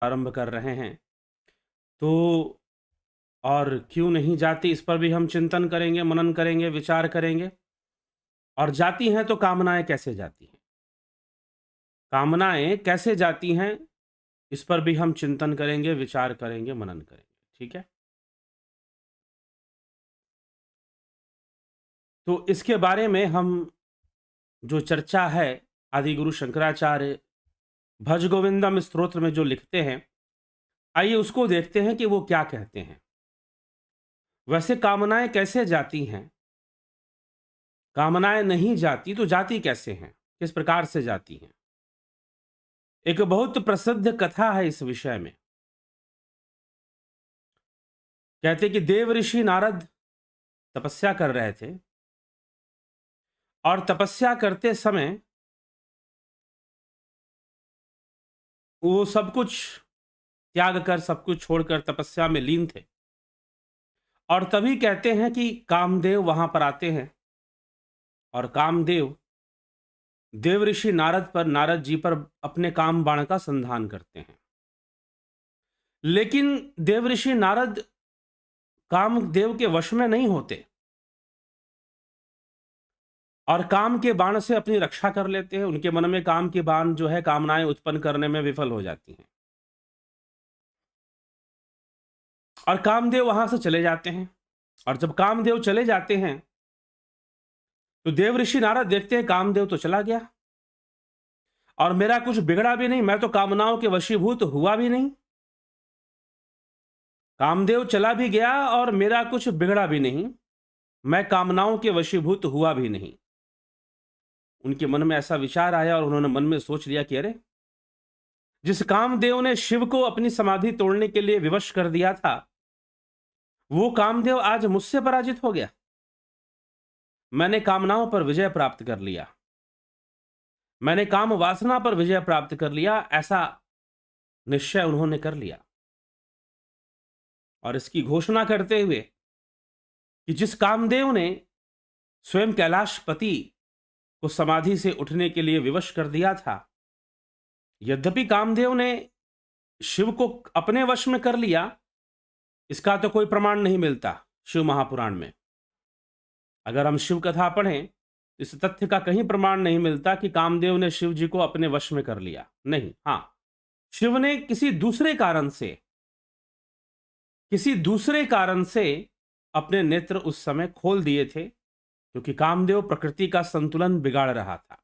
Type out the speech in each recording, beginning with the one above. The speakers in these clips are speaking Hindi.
आरंभ कर रहे हैं, तो और क्यों नहीं जाती, इस पर भी हम चिंतन करेंगे, मनन करेंगे, विचार करेंगे। और जाती हैं तो कामनाएँ कैसे जाती हैं? कामनाएँ कैसे जाती हैं, इस पर भी हम चिंतन करेंगे, विचार करेंगे, मनन करेंगे। ठीक है? तो इसके बारे में हम जो चर्चा है, आदि गुरु शंकराचार्य भज गोविंदम स्तोत्र में जो लिखते हैं, आइए उसको देखते हैं कि वो क्या कहते हैं। वैसे कामनाएँ कैसे जाती हैं? कामनाएँ नहीं जाती तो जाती कैसे हैं? किस प्रकार से जाती हैं? एक बहुत प्रसिद्ध कथा है इस विषय में। कहते कि देव ऋषि नारद तपस्या कर रहे थे और तपस्या करते समय वो सब कुछ त्याग कर, सब कुछ छोड़कर तपस्या में लीन थे। और तभी कहते हैं कि कामदेव वहां पर आते हैं और कामदेव देव ऋषि नारद जी पर अपने काम बाण का संधान करते हैं। लेकिन देव ऋषि नारद कामदेव के वश में नहीं होते और काम के बाण से अपनी रक्षा कर लेते हैं। उनके मन में काम के बाण जो है कामनाएं उत्पन्न करने में विफल हो जाती हैं और कामदेव वहां से चले जाते हैं। और जब कामदेव चले जाते हैं तो देव ऋषि नारद देखते हैं कामदेव तो चला गया और मेरा कुछ बिगड़ा भी नहीं, मैं तो कामनाओं के वशीभूत हुआ भी नहीं। कामदेव चला भी गया और मेरा कुछ बिगड़ा भी नहीं, मैं कामनाओं के वशीभूत हुआ भी नहीं। उनके मन में ऐसा विचार आया और उन्होंने मन में सोच लिया कि अरे, जिस कामदेव ने शिव को अपनी समाधि तोड़ने के लिए विवश कर दिया था, वो कामदेव आज मुझसे पराजित हो गया। मैंने कामनाओं पर विजय प्राप्त कर लिया, मैंने काम वासना पर विजय प्राप्त कर लिया, ऐसा निश्चय उन्होंने कर लिया। और इसकी घोषणा करते हुए कि जिस कामदेव ने स्वयं कैलाशपति को समाधि से उठने के लिए विवश कर दिया था, यद्यपि कामदेव ने शिव को अपने वश में कर लिया, इसका तो कोई प्रमाण नहीं मिलता शिव महापुराण में। अगर हम शिव कथा पढ़ें, इस तथ्य का कहीं प्रमाण नहीं मिलता कि कामदेव ने शिव जी को अपने वश में कर लिया। नहीं, हां, शिव ने किसी दूसरे कारण से अपने नेत्र उस समय खोल दिए थे, क्योंकि कामदेव प्रकृति का संतुलन बिगाड़ रहा था।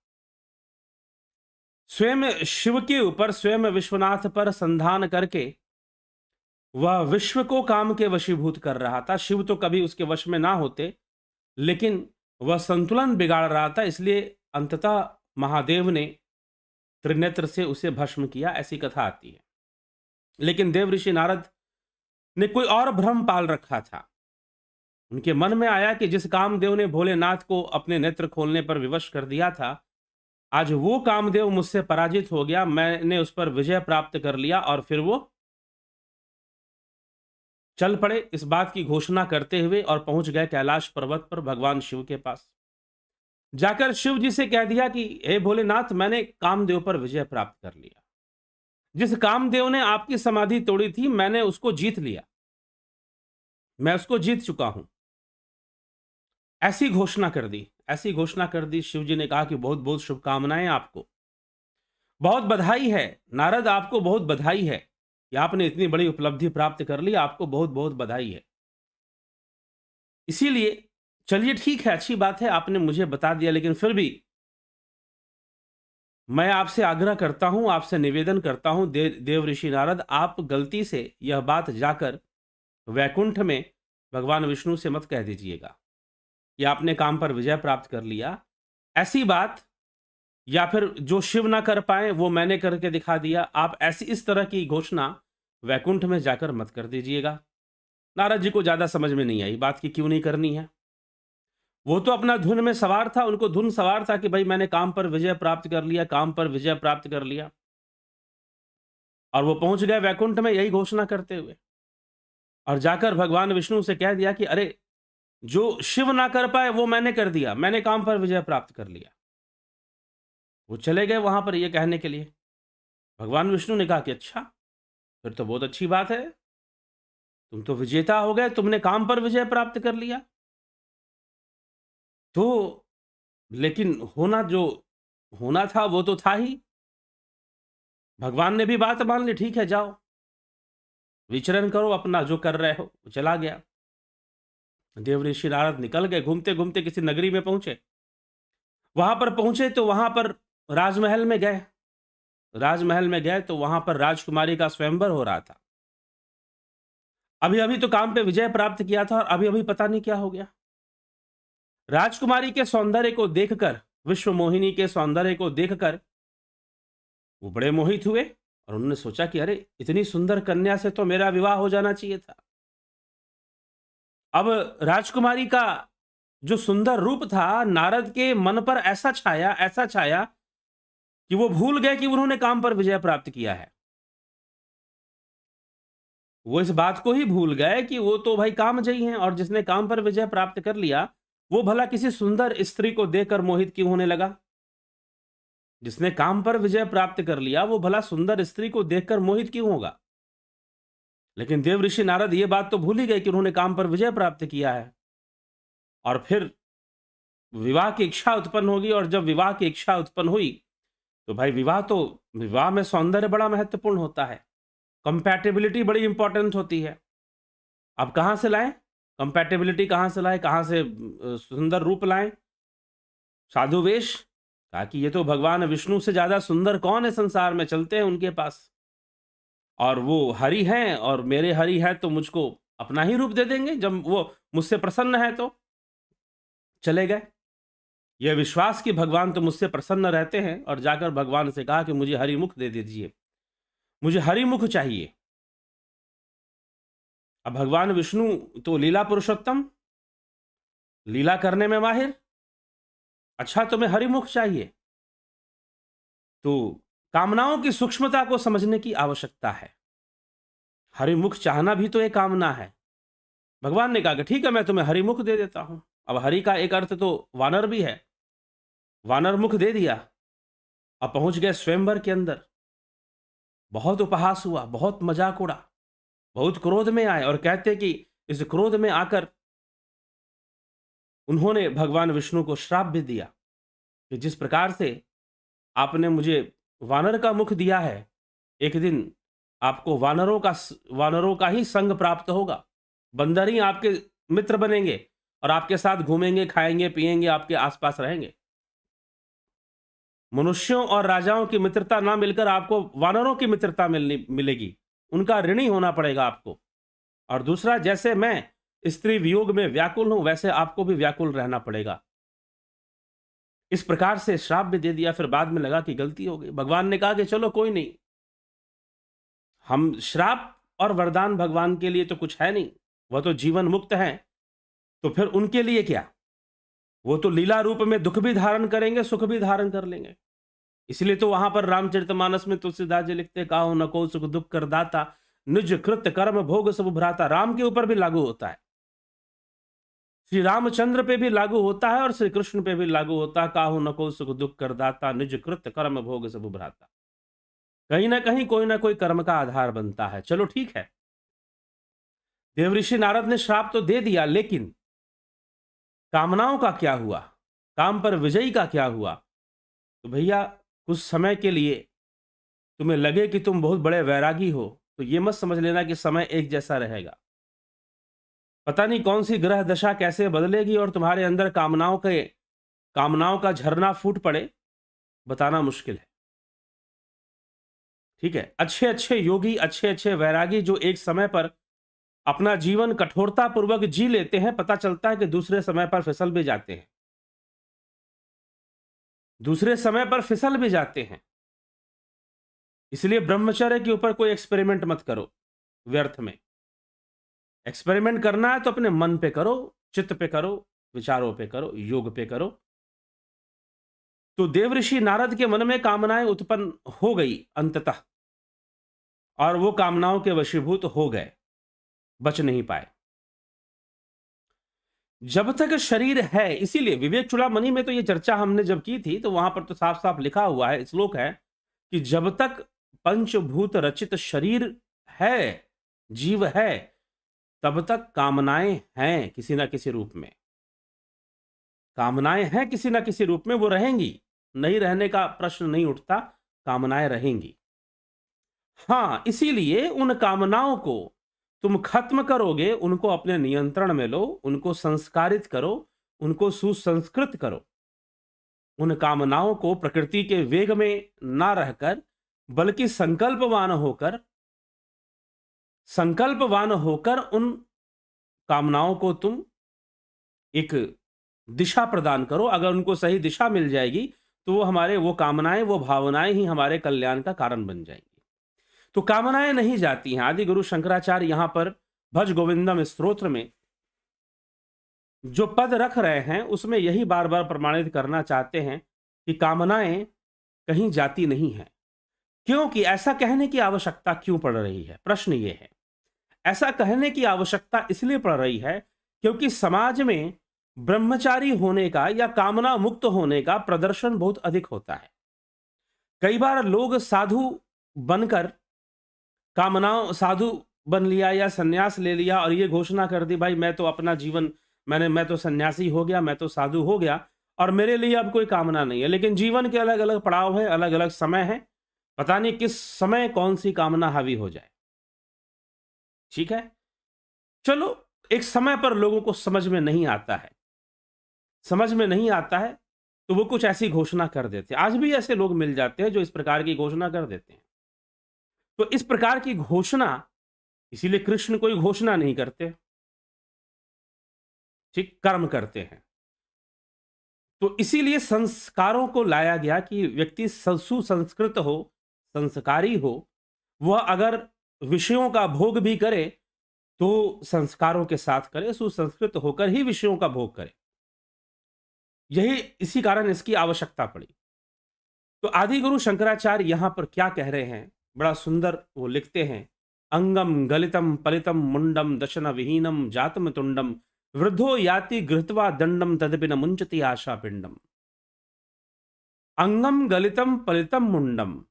स्वयं शिव के ऊपर, स्वयं विश्वनाथ पर संधान करके वह विश्व को काम के वशीभूत कर रहा था। शिव तो कभी उसके वश में ना होते, लेकिन वह संतुलन बिगाड़ रहा था, इसलिए अंततः महादेव ने त्रिनेत्र से उसे भस्म किया, ऐसी कथा आती है। लेकिन देव ऋषि नारद ने कोई और भ्रम पाल रखा था। उनके मन में आया कि जिस कामदेव ने भोलेनाथ को अपने नेत्र खोलने पर विवश कर दिया था, आज वो कामदेव मुझसे पराजित हो गया, मैंने उस पर विजय प्राप्त कर लिया। और फिर वो चल पड़े इस बात की घोषणा करते हुए और पहुंच गए कैलाश पर्वत पर भगवान शिव के पास। जाकर शिव जी से कह दिया कि हे भोलेनाथ, मैंने कामदेव पर विजय प्राप्त कर लिया। जिस कामदेव ने आपकी समाधि तोड़ी थी, मैंने उसको जीत लिया, मैं उसको जीत चुका हूं। ऐसी घोषणा कर दी, ऐसी घोषणा कर दी। शिव जी ने कहा कि बहुत बहुत शुभकामनाएं आपको, बहुत बधाई है नारद, आपको बहुत बधाई है कि आपने इतनी बड़ी उपलब्धि प्राप्त कर ली, आपको बहुत बहुत बधाई है। इसीलिए चलिए ठीक है, अच्छी बात है, आपने मुझे बता दिया, लेकिन फिर भी मैं आपसे आग्रह करता हूं, आपसे निवेदन करता हूं, देव ऋषि नारद, आप गलती से यह बात जाकर वैकुंठ में भगवान विष्णु से मत कह दीजिएगा कि आपने काम पर विजय प्राप्त कर लिया। ऐसी बात, या फिर जो शिव ना कर पाए वो मैंने करके दिखा दिया, आप ऐसी इस तरह की घोषणा वैकुंठ में जाकर मत कर दीजिएगा। नारद जी को ज्यादा समझ में नहीं आई बात की क्यों नहीं करनी है। वो तो अपना धुन में सवार था, उनको धुन सवार था कि भाई मैंने काम पर विजय प्राप्त कर लिया, काम पर विजय प्राप्त कर लिया। और वो पहुंच गए वैकुंठ में यही घोषणा करते हुए, और जाकर भगवान विष्णु से कह दिया कि अरे, जो शिव ना कर पाए वो मैंने कर दिया, मैंने काम पर विजय प्राप्त कर लिया। वो चले गए वहां पर ये कहने के लिए। भगवान विष्णु ने कहा कि अच्छा, फिर तो बहुत अच्छी बात है, तुम तो विजेता हो गए, तुमने काम पर विजय प्राप्त कर लिया। तो लेकिन होना था वो तो था ही। भगवान ने भी बात मान ली, ठीक है जाओ विचरण करो, अपना जो कर रहे हो। चला गया। देव ऋषि नारद निकल गए, घूमते घूमते किसी नगरी में पहुंचे। वहां पर पहुंचे तो वहां पर राजमहल में गए। राजमहल में गए तो वहां पर राजकुमारी का स्वयंवर हो रहा था। अभी अभी तो काम पे विजय प्राप्त किया था और अभी अभी पता नहीं क्या हो गया। राजकुमारी के सौंदर्य को देखकर, विश्व मोहिनी के सौंदर्य को देखकर वो बड़े मोहित हुए और उन्होंने सोचा कि अरे इतनी सुंदर कन्या से तो मेरा विवाह हो जाना चाहिए था। अब राजकुमारी का जो सुंदर रूप था, नारद के मन पर ऐसा छाया कि वो भूल गए कि उन्होंने काम पर विजय प्राप्त किया है। वो इस बात को ही भूल गए कि वो तो भाई कामजयी हैं, और जिसने काम पर विजय प्राप्त कर लिया वो भला किसी सुंदर स्त्री को देखकर मोहित क्यों होने लगा। जिसने काम पर विजय प्राप्त कर लिया वो भला सुंदर स्त्री को देखकर मोहित क्यों होगा। लेकिन देव ऋषि नारद ये बात तो भूल ही गए कि उन्होंने काम पर विजय प्राप्त किया है। और फिर विवाह की इच्छा उत्पन्न होगी, और जब विवाह की इच्छा उत्पन्न हुई तो भाई विवाह में सौंदर्य बड़ा महत्वपूर्ण होता है, कंपैटिबिलिटी बड़ी इंपॉर्टेंट होती है। अब कहां से लाएं कंपैटिबिलिटी, कहां से लाएं, कहां से सुंदर रूप लाएं, साधु वेश। कहा कि ये तो भगवान विष्णु से ज्यादा सुंदर कौन है संसार में, चलते हैं उनके पास। और वो हरि हैं और मेरे हरि है तो मुझको अपना ही रूप दे देंगे, जब वो मुझसे प्रसन्न है तो। चले गए, यह विश्वास कि भगवान तो मुझसे प्रसन्न रहते हैं, और जाकर भगवान से कहा कि मुझे हरिमुख दे दीजिए, मुझे हरिमुख चाहिए। अब भगवान विष्णु तो लीला पुरुषोत्तम, लीला करने में माहिर। अच्छा तुम्हें हरिमुख चाहिए, तो कामनाओं की सूक्ष्मता को समझने की आवश्यकता है। हरिमुख चाहना भी तो एक कामना है। भगवान ने कहा कि ठीक है मैं तुम्हें हरिमुख दे देता हूं। अब हरि का एक अर्थ तो वानर भी है, वानर मुख दे दिया। अब पहुंच गए स्वयंवर के अंदर, बहुत उपहास हुआ, बहुत मजाक उड़ा, बहुत क्रोध में आए, और कहते कि इस क्रोध में आकर उन्होंने भगवान विष्णु को श्राप भी दिया कि जिस प्रकार से आपने मुझे वानर का मुख दिया है, एक दिन आपको वानरों का ही संग प्राप्त होगा। बंदर ही आपके मित्र बनेंगे और आपके साथ घूमेंगे, खाएंगे, पिएंगे, आपके आसपास रहेंगे। मनुष्यों और राजाओं की मित्रता ना मिलकर आपको वानरों की मित्रता मिलेगी, उनका ऋणी होना पड़ेगा आपको। और दूसरा, जैसे मैं स्त्री वियोग में व्याकुल हूं, वैसे आपको भी व्याकुल रहना पड़ेगा। इस प्रकार से श्राप भी दे दिया। फिर बाद में लगा कि गलती हो गई। भगवान ने कहा कि चलो कोई नहीं, हम श्राप और वरदान भगवान के लिए तो कुछ है नहीं, वह तो जीवन मुक्त हैं, तो फिर उनके लिए क्या, वो तो लीला रूप में दुख भी धारण करेंगे, सुख भी धारण कर लेंगे। इसलिए तो वहां पर रामचरितमानस में तुलसीदास जी लिखते, काहू न को सुख दुख कर दाता, निज कृत कर्म भोग सब भ्राता। राम के ऊपर भी लागू होता है, श्री रामचंद्र पे भी लागू होता है और श्री कृष्ण पे भी लागू होता है। काहू न को सुख दुख कर दाता, निज कृत कर्म भोग सब भ्राता। कहीं ना कहीं कोई ना कोई कर्म का आधार बनता है। चलो ठीक है, देवऋषि नारद ने श्राप तो दे दिया, लेकिन कामनाओं का क्या हुआ, काम पर विजयी का क्या हुआ। तो भैया कुछ समय के लिए तुम्हें लगे कि तुम बहुत बड़े वैरागी हो, तो ये मत समझ लेना कि समय एक जैसा रहेगा। पता नहीं कौन सी ग्रह दशा कैसे बदलेगी और तुम्हारे अंदर कामनाओं का झरना फूट पड़े, बताना मुश्किल है। ठीक है, अच्छे अच्छे योगी, अच्छे अच्छे वैरागी जो एक समय पर अपना जीवन कठोरता पूर्वक जी लेते हैं, पता चलता है कि दूसरे समय पर फिसल भी जाते हैं, दूसरे समय पर फिसल भी जाते हैं। इसलिए ब्रह्मचर्य के ऊपर कोई एक्सपेरिमेंट मत करो व्यर्थ में। एक्सपेरिमेंट करना है तो अपने मन पे करो, चित्त पे करो, विचारों पे करो, योग पे करो। तो देवऋषि नारद के मन में कामनाएं उत्पन्न हो गई अंततः, और वो कामनाओं के वशीभूत हो गए, बच नहीं पाए। जब तक शरीर है, इसीलिए विवेक चूड़ामणि में तो ये चर्चा हमने जब की थी तो वहां पर तो साफ साफ लिखा हुआ है, श्लोक है कि जब तक पंचभूत रचित शरीर है, जीव है, तब तक कामनाएं हैं किसी ना किसी रूप में। कामनाएं हैं किसी ना किसी रूप में, वो रहेंगी, नहीं रहने का प्रश्न नहीं उठता, कामनाएं रहेंगी। हाँ, इसीलिए उन कामनाओं को तुम खत्म करोगे, उनको अपने नियंत्रण में लो, उनको संस्कारित करो, उनको सुसंस्कृत करो। उन कामनाओं को प्रकृति के वेग में ना रहकर, बल्कि संकल्पवान होकर उन कामनाओं को तुम एक दिशा प्रदान करो। अगर उनको सही दिशा मिल जाएगी, तो वो कामनाएं, वो भावनाएं ही हमारे कल्याण का कारण बन जाएंगी। तो कामनाएं नहीं जाती हैं। आदि गुरु शंकराचार्य यहां पर भज गोविंदम स्तोत्र में जो पद रख रहे हैं, उसमें यही बार बार प्रमाणित करना चाहते हैं कि कामनाएं कहीं जाती नहीं है। क्योंकि ऐसा कहने की आवश्यकता क्यों पड़ रही है? प्रश्न ये है। ऐसा कहने की आवश्यकता इसलिए पड़ रही है क्योंकि समाज में ब्रह्मचारी होने का या कामना मुक्त होने का प्रदर्शन बहुत अधिक होता है। कई बार लोग साधु बनकर साधु बन लिया या सन्यास ले लिया और ये घोषणा कर दी, भाई मैं तो अपना जीवन मैं तो सन्यासी हो गया, मैं तो साधु हो गया और मेरे लिए अब कोई कामना नहीं है। लेकिन जीवन के अलग अलग पड़ाव है, अलग अलग समय है, पता नहीं किस समय कौन सी कामना हावी हो जाए। ठीक है, चलो, एक समय पर लोगों को समझ में नहीं आता है, तो वो कुछ ऐसी घोषणा कर देते हैं। आज भी ऐसे लोग मिल जाते हैं जो इस प्रकार की घोषणा कर देते हैं। तो इस प्रकार की घोषणा, इसीलिए कृष्ण कोई घोषणा नहीं करते, ठीक, कर्म करते हैं। तो इसीलिए संस्कारों को लाया गया कि व्यक्ति सुसंस्कृत हो, संस्कारी हो। वह अगर विषयों का भोग भी करे तो संस्कारों के साथ करे, सुसंस्कृत होकर ही विषयों का भोग करे। इसी कारण इसकी आवश्यकता पड़ी। तो आदि गुरु शंकराचार्य यहां पर क्या कह रहे हैं, बड़ा सुंदर वो लिखते हैं। अंगम गलितम पलितम मुंडम दशन विहीनम जातम तुंडम वृद्धो याति गृहत्वा दंडम तदपि न मुंचति आशा पिंडम। अंगम गलितम पलितम मुंडम,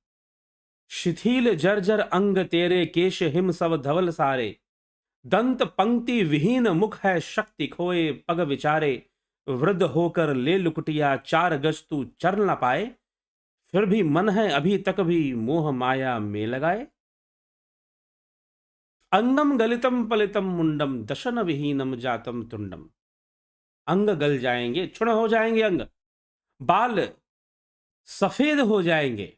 शिथिल जर्जर अंग तेरे, केश हिम सब धवल सारे, दंत पंक्ति विहीन मुख है, शक्ति खोए पग विचारे, वृद्ध होकर ले लुकटिया, 4 गज तू चल न पाए, फिर भी मन है अभी तक भी मोह माया में लगाए। अंगम गलितम पलितम मुंडम दशन विहीनम जातम तुंडम। अंग गल जाएंगे, क्षुण हो जाएंगे अंग, बाल सफेद हो जाएंगे,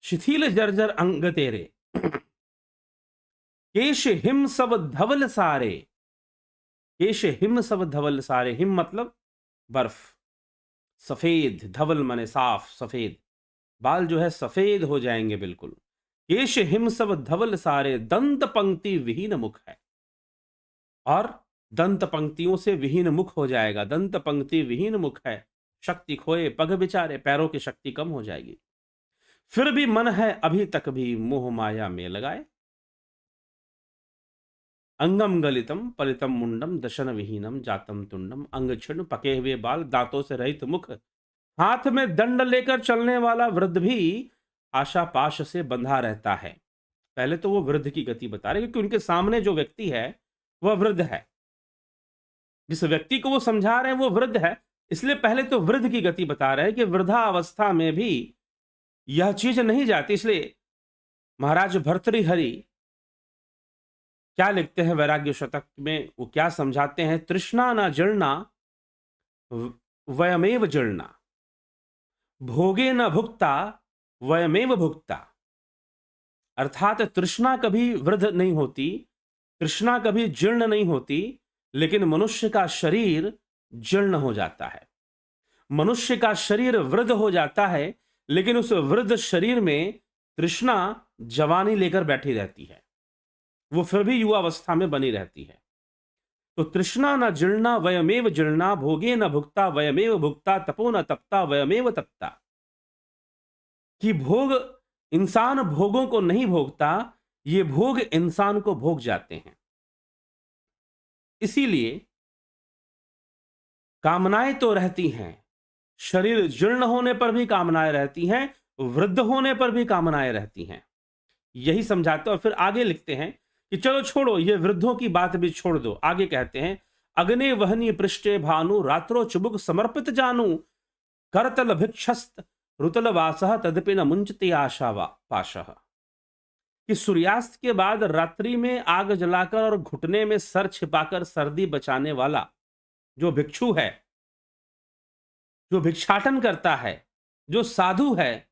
शिथिल जर्जर अंग तेरे, केश हिम सब धवल सारे, केश हिम सब धवल सारे, हिम मतलब बर्फ, सफेद, धवल माने साफ सफेद, बाल जो है सफेद हो जाएंगे बिल्कुल। केश हिम सब धवल सारे, दंत पंक्ति विहीन मुख है, और दंत पंक्तियों से विहीन मुख हो जाएगा। दंत पंक्ति विहीन मुख है, शक्ति खोए पग विचारे, पैरों की शक्ति कम हो जाएगी, फिर भी मन है अभी तक भी मोह माया में लगाए। अंगम गलितम पलितम मुंडम दशन विहीनम जातम तुंडम। अंग छिन्न, पके हुए बाल, दांतों से रहित मुख, हाथ में दंड लेकर चलने वाला वृद्ध भी आशा पाश से बंधा रहता है। पहले तो वो वृद्ध की गति बता रहे, क्योंकि उनके सामने जो व्यक्ति है वह वृद्ध है, जिस व्यक्ति को वो समझा रहे हैं वो वृद्ध है, इसलिए पहले तो वृद्ध की गति बता रहे हैं कि वृद्धावस्था में भी यह चीज नहीं जाती। इसलिए महाराज भर्तृहरि क्या लिखते हैं वैराग्य शतक में, वो क्या समझाते हैं, तृष्णा न जड़ना वयमेव जड़ना, भोगे न भुक्ता वयमेव भुक्ता। अर्थात तृष्णा कभी वृद्ध नहीं होती, तृष्णा कभी जीर्ण नहीं होती, लेकिन मनुष्य का शरीर जीर्ण हो जाता है, मनुष्य का शरीर वृद्ध हो जाता है, लेकिन उस वृद्ध शरीर में तृष्णा जवानी लेकर बैठी रहती है, वो फिर भी युवावस्था में बनी रहती है। तो तृष्णा न जीर्णा वयमेव जीर्णा, भोगे न भुक्ता वयमेव भुक्ता, तपो न तपता वयमेव तपता। कि भोग, इंसान भोगों को नहीं भोगता, ये भोग इंसान को भोग जाते हैं। इसीलिए कामनाएं तो रहती हैं, शरीर जीर्ण होने पर भी कामनाएं रहती हैं, वृद्ध होने पर भी कामनाएं रहती हैं, यही समझाते हैं। और फिर आगे लिखते हैं कि चलो छोड़ो, ये वृद्धों की बात भी छोड़ दो। आगे कहते हैं, अग्ने वहनी पृष्ठे भानु रात्रो चुबुक समर्पित जानू करतल भिक्षस्त रुतल वासः तदपि न मुंचती आशा पाशः। कि सूर्यास्त के बाद रात्रि में आग जलाकर और घुटने में सर छिपाकर सर्दी बचाने वाला जो भिक्षु है, जो भिक्षाटन करता है, जो साधु है,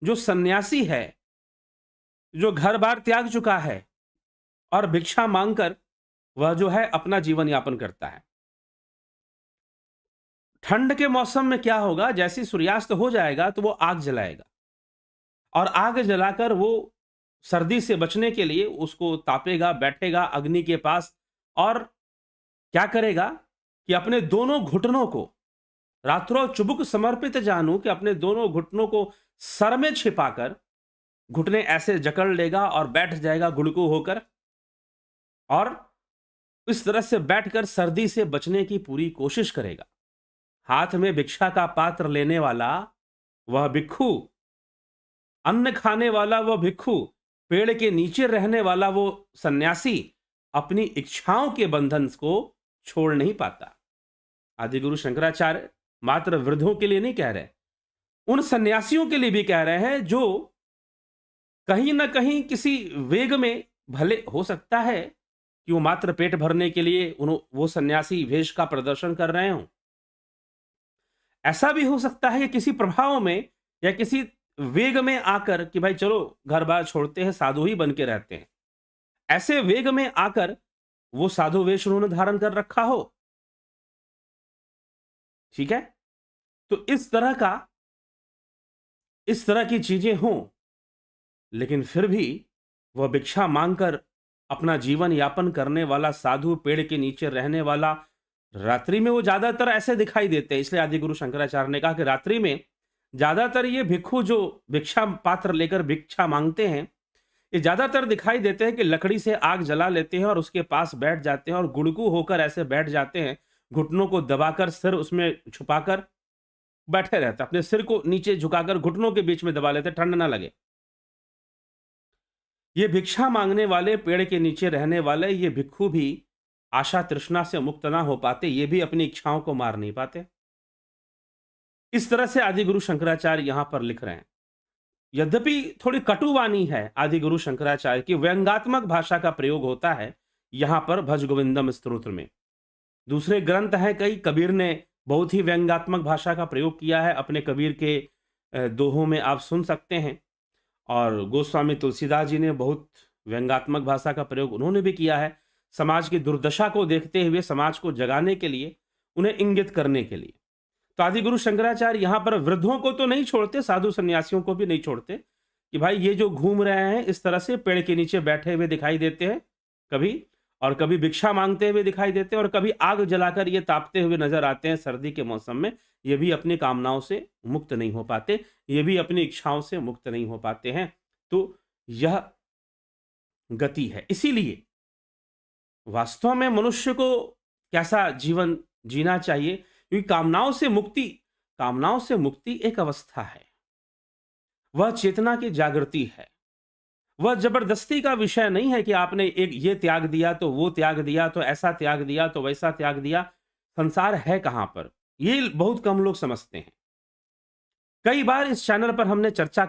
जो सन्यासी है, जो घर बार त्याग चुका है और भिक्षा मांगकर वह जो है अपना जीवन यापन करता है। ठंड के मौसम में क्या होगा, जैसे सूर्यास्त हो जाएगा तो वो आग जलाएगा और आग जलाकर वो सर्दी से बचने के लिए उसको तापेगा, बैठेगा अग्नि के पास और क्या करेगा कि अपने दोनों घुटनों को रात्रों चुबुक समर्पित जानू कि अपने दोनों घुटनों को सर में छिपाकर घुटने ऐसे जकड़ लेगा और बैठ जाएगा गुड़कू होकर और इस तरह से बैठकर सर्दी से बचने की पूरी कोशिश करेगा। हाथ में भिक्षा का पात्र लेने वाला वह भिक्षु, अन्न खाने वाला वह भिक्षु, पेड़ के नीचे रहने वाला वो सन्यासी अपनी इच्छाओं के बंधन को छोड़ नहीं पाता। आदि गुरु शंकराचार्य मात्र वृद्धों के लिए नहीं कह रहे, उन सन्यासियों के लिए भी कह रहे हैं जो कहीं ना कहीं किसी वेग में, भले हो सकता है कि वो मात्र पेट भरने के लिए वो सन्यासी वेश का प्रदर्शन कर रहे हों, ऐसा भी हो सकता है कि किसी प्रभाव में या किसी वेग में आकर कि भाई चलो घर बार छोड़ते हैं, साधु ही बन के रहते हैं, ऐसे वेग में आकर वो साधु वेश उन्होंने धारण कर रखा हो। ठीक है, तो इस तरह की चीजें हों, लेकिन फिर भी वह भिक्षा मांगकर अपना जीवन यापन करने वाला साधु, पेड़ के नीचे रहने वाला, रात्रि में वो ज्यादातर ऐसे दिखाई देते हैं। इसलिए आदि गुरु शंकराचार्य ने कहा कि रात्रि में ज्यादातर ये भिक्षु जो भिक्षा पात्र लेकर भिक्षा मांगते हैं, ये ज्यादातर दिखाई देते हैं कि लकड़ी से आग जला लेते हैं और उसके पास बैठ जाते हैं और गुड़गु होकर ऐसे बैठ जाते हैं, घुटनों को दबाकर सिर उसमें छुपाकर बैठे रहते, अपने सिर को नीचे झुकाकर घुटनों के बीच में दबा लेते, ठंड ना लगे। ये भिक्षा मांगने वाले, पेड़ के नीचे रहने वाले ये भिक्षु भी आशा तृष्णा से मुक्त ना हो पाते, ये भी अपनी इच्छाओं को मार नहीं पाते। इस तरह से आदि गुरु शंकराचार्य यहां पर लिख रहे हैं। यद्यपि थोड़ी कटुवाणी है आदि गुरु शंकराचार्य की, व्यंग्यात्मक भाषा का प्रयोग होता है यहां पर भज गोविंदम स्तोत्र में। दूसरे ग्रंथ हैं कई, कबीर ने बहुत ही व्यंग्यात्मक भाषा का प्रयोग किया है, अपने कबीर के दोहों में आप सुन सकते हैं। और गोस्वामी तुलसीदास जी ने बहुत व्यंग्यात्मक भाषा का प्रयोग उन्होंने भी किया है, समाज की दुर्दशा को देखते हुए, समाज को जगाने के लिए, उन्हें इंगित करने के लिए। तो आदि गुरु शंकराचार्य यहाँ पर वृद्धों को तो नहीं छोड़ते, साधु सन्यासियों को भी नहीं छोड़ते कि भाई ये जो घूम रहे हैं इस तरह से पेड़ के नीचे बैठे हुए दिखाई देते हैं कभी, और कभी भिक्षा मांगते हुए दिखाई देते हैं, और कभी आग जलाकर ये तापते हुए नजर आते हैं सर्दी के मौसम में। ये भी अपनी कामनाओं से मुक्त नहीं हो पाते, ये भी अपनी इच्छाओं से मुक्त नहीं हो पाते हैं। तो यह गति है। इसीलिए वास्तव में मनुष्य को कैसा जीवन जीना चाहिए, क्योंकि कामनाओं से मुक्ति एक अवस्था है, वह चेतना की जागृति है, वह जबरदस्ती का विषय नहीं है कि आपने एक ये त्याग दिया तो वो त्याग दिया, तो ऐसा त्याग दिया तो वैसा त्याग दिया। संसार है कहां पर, ये बहुत कम लोग समझते हैं। कई बार इस चैनल पर हमने चर्चा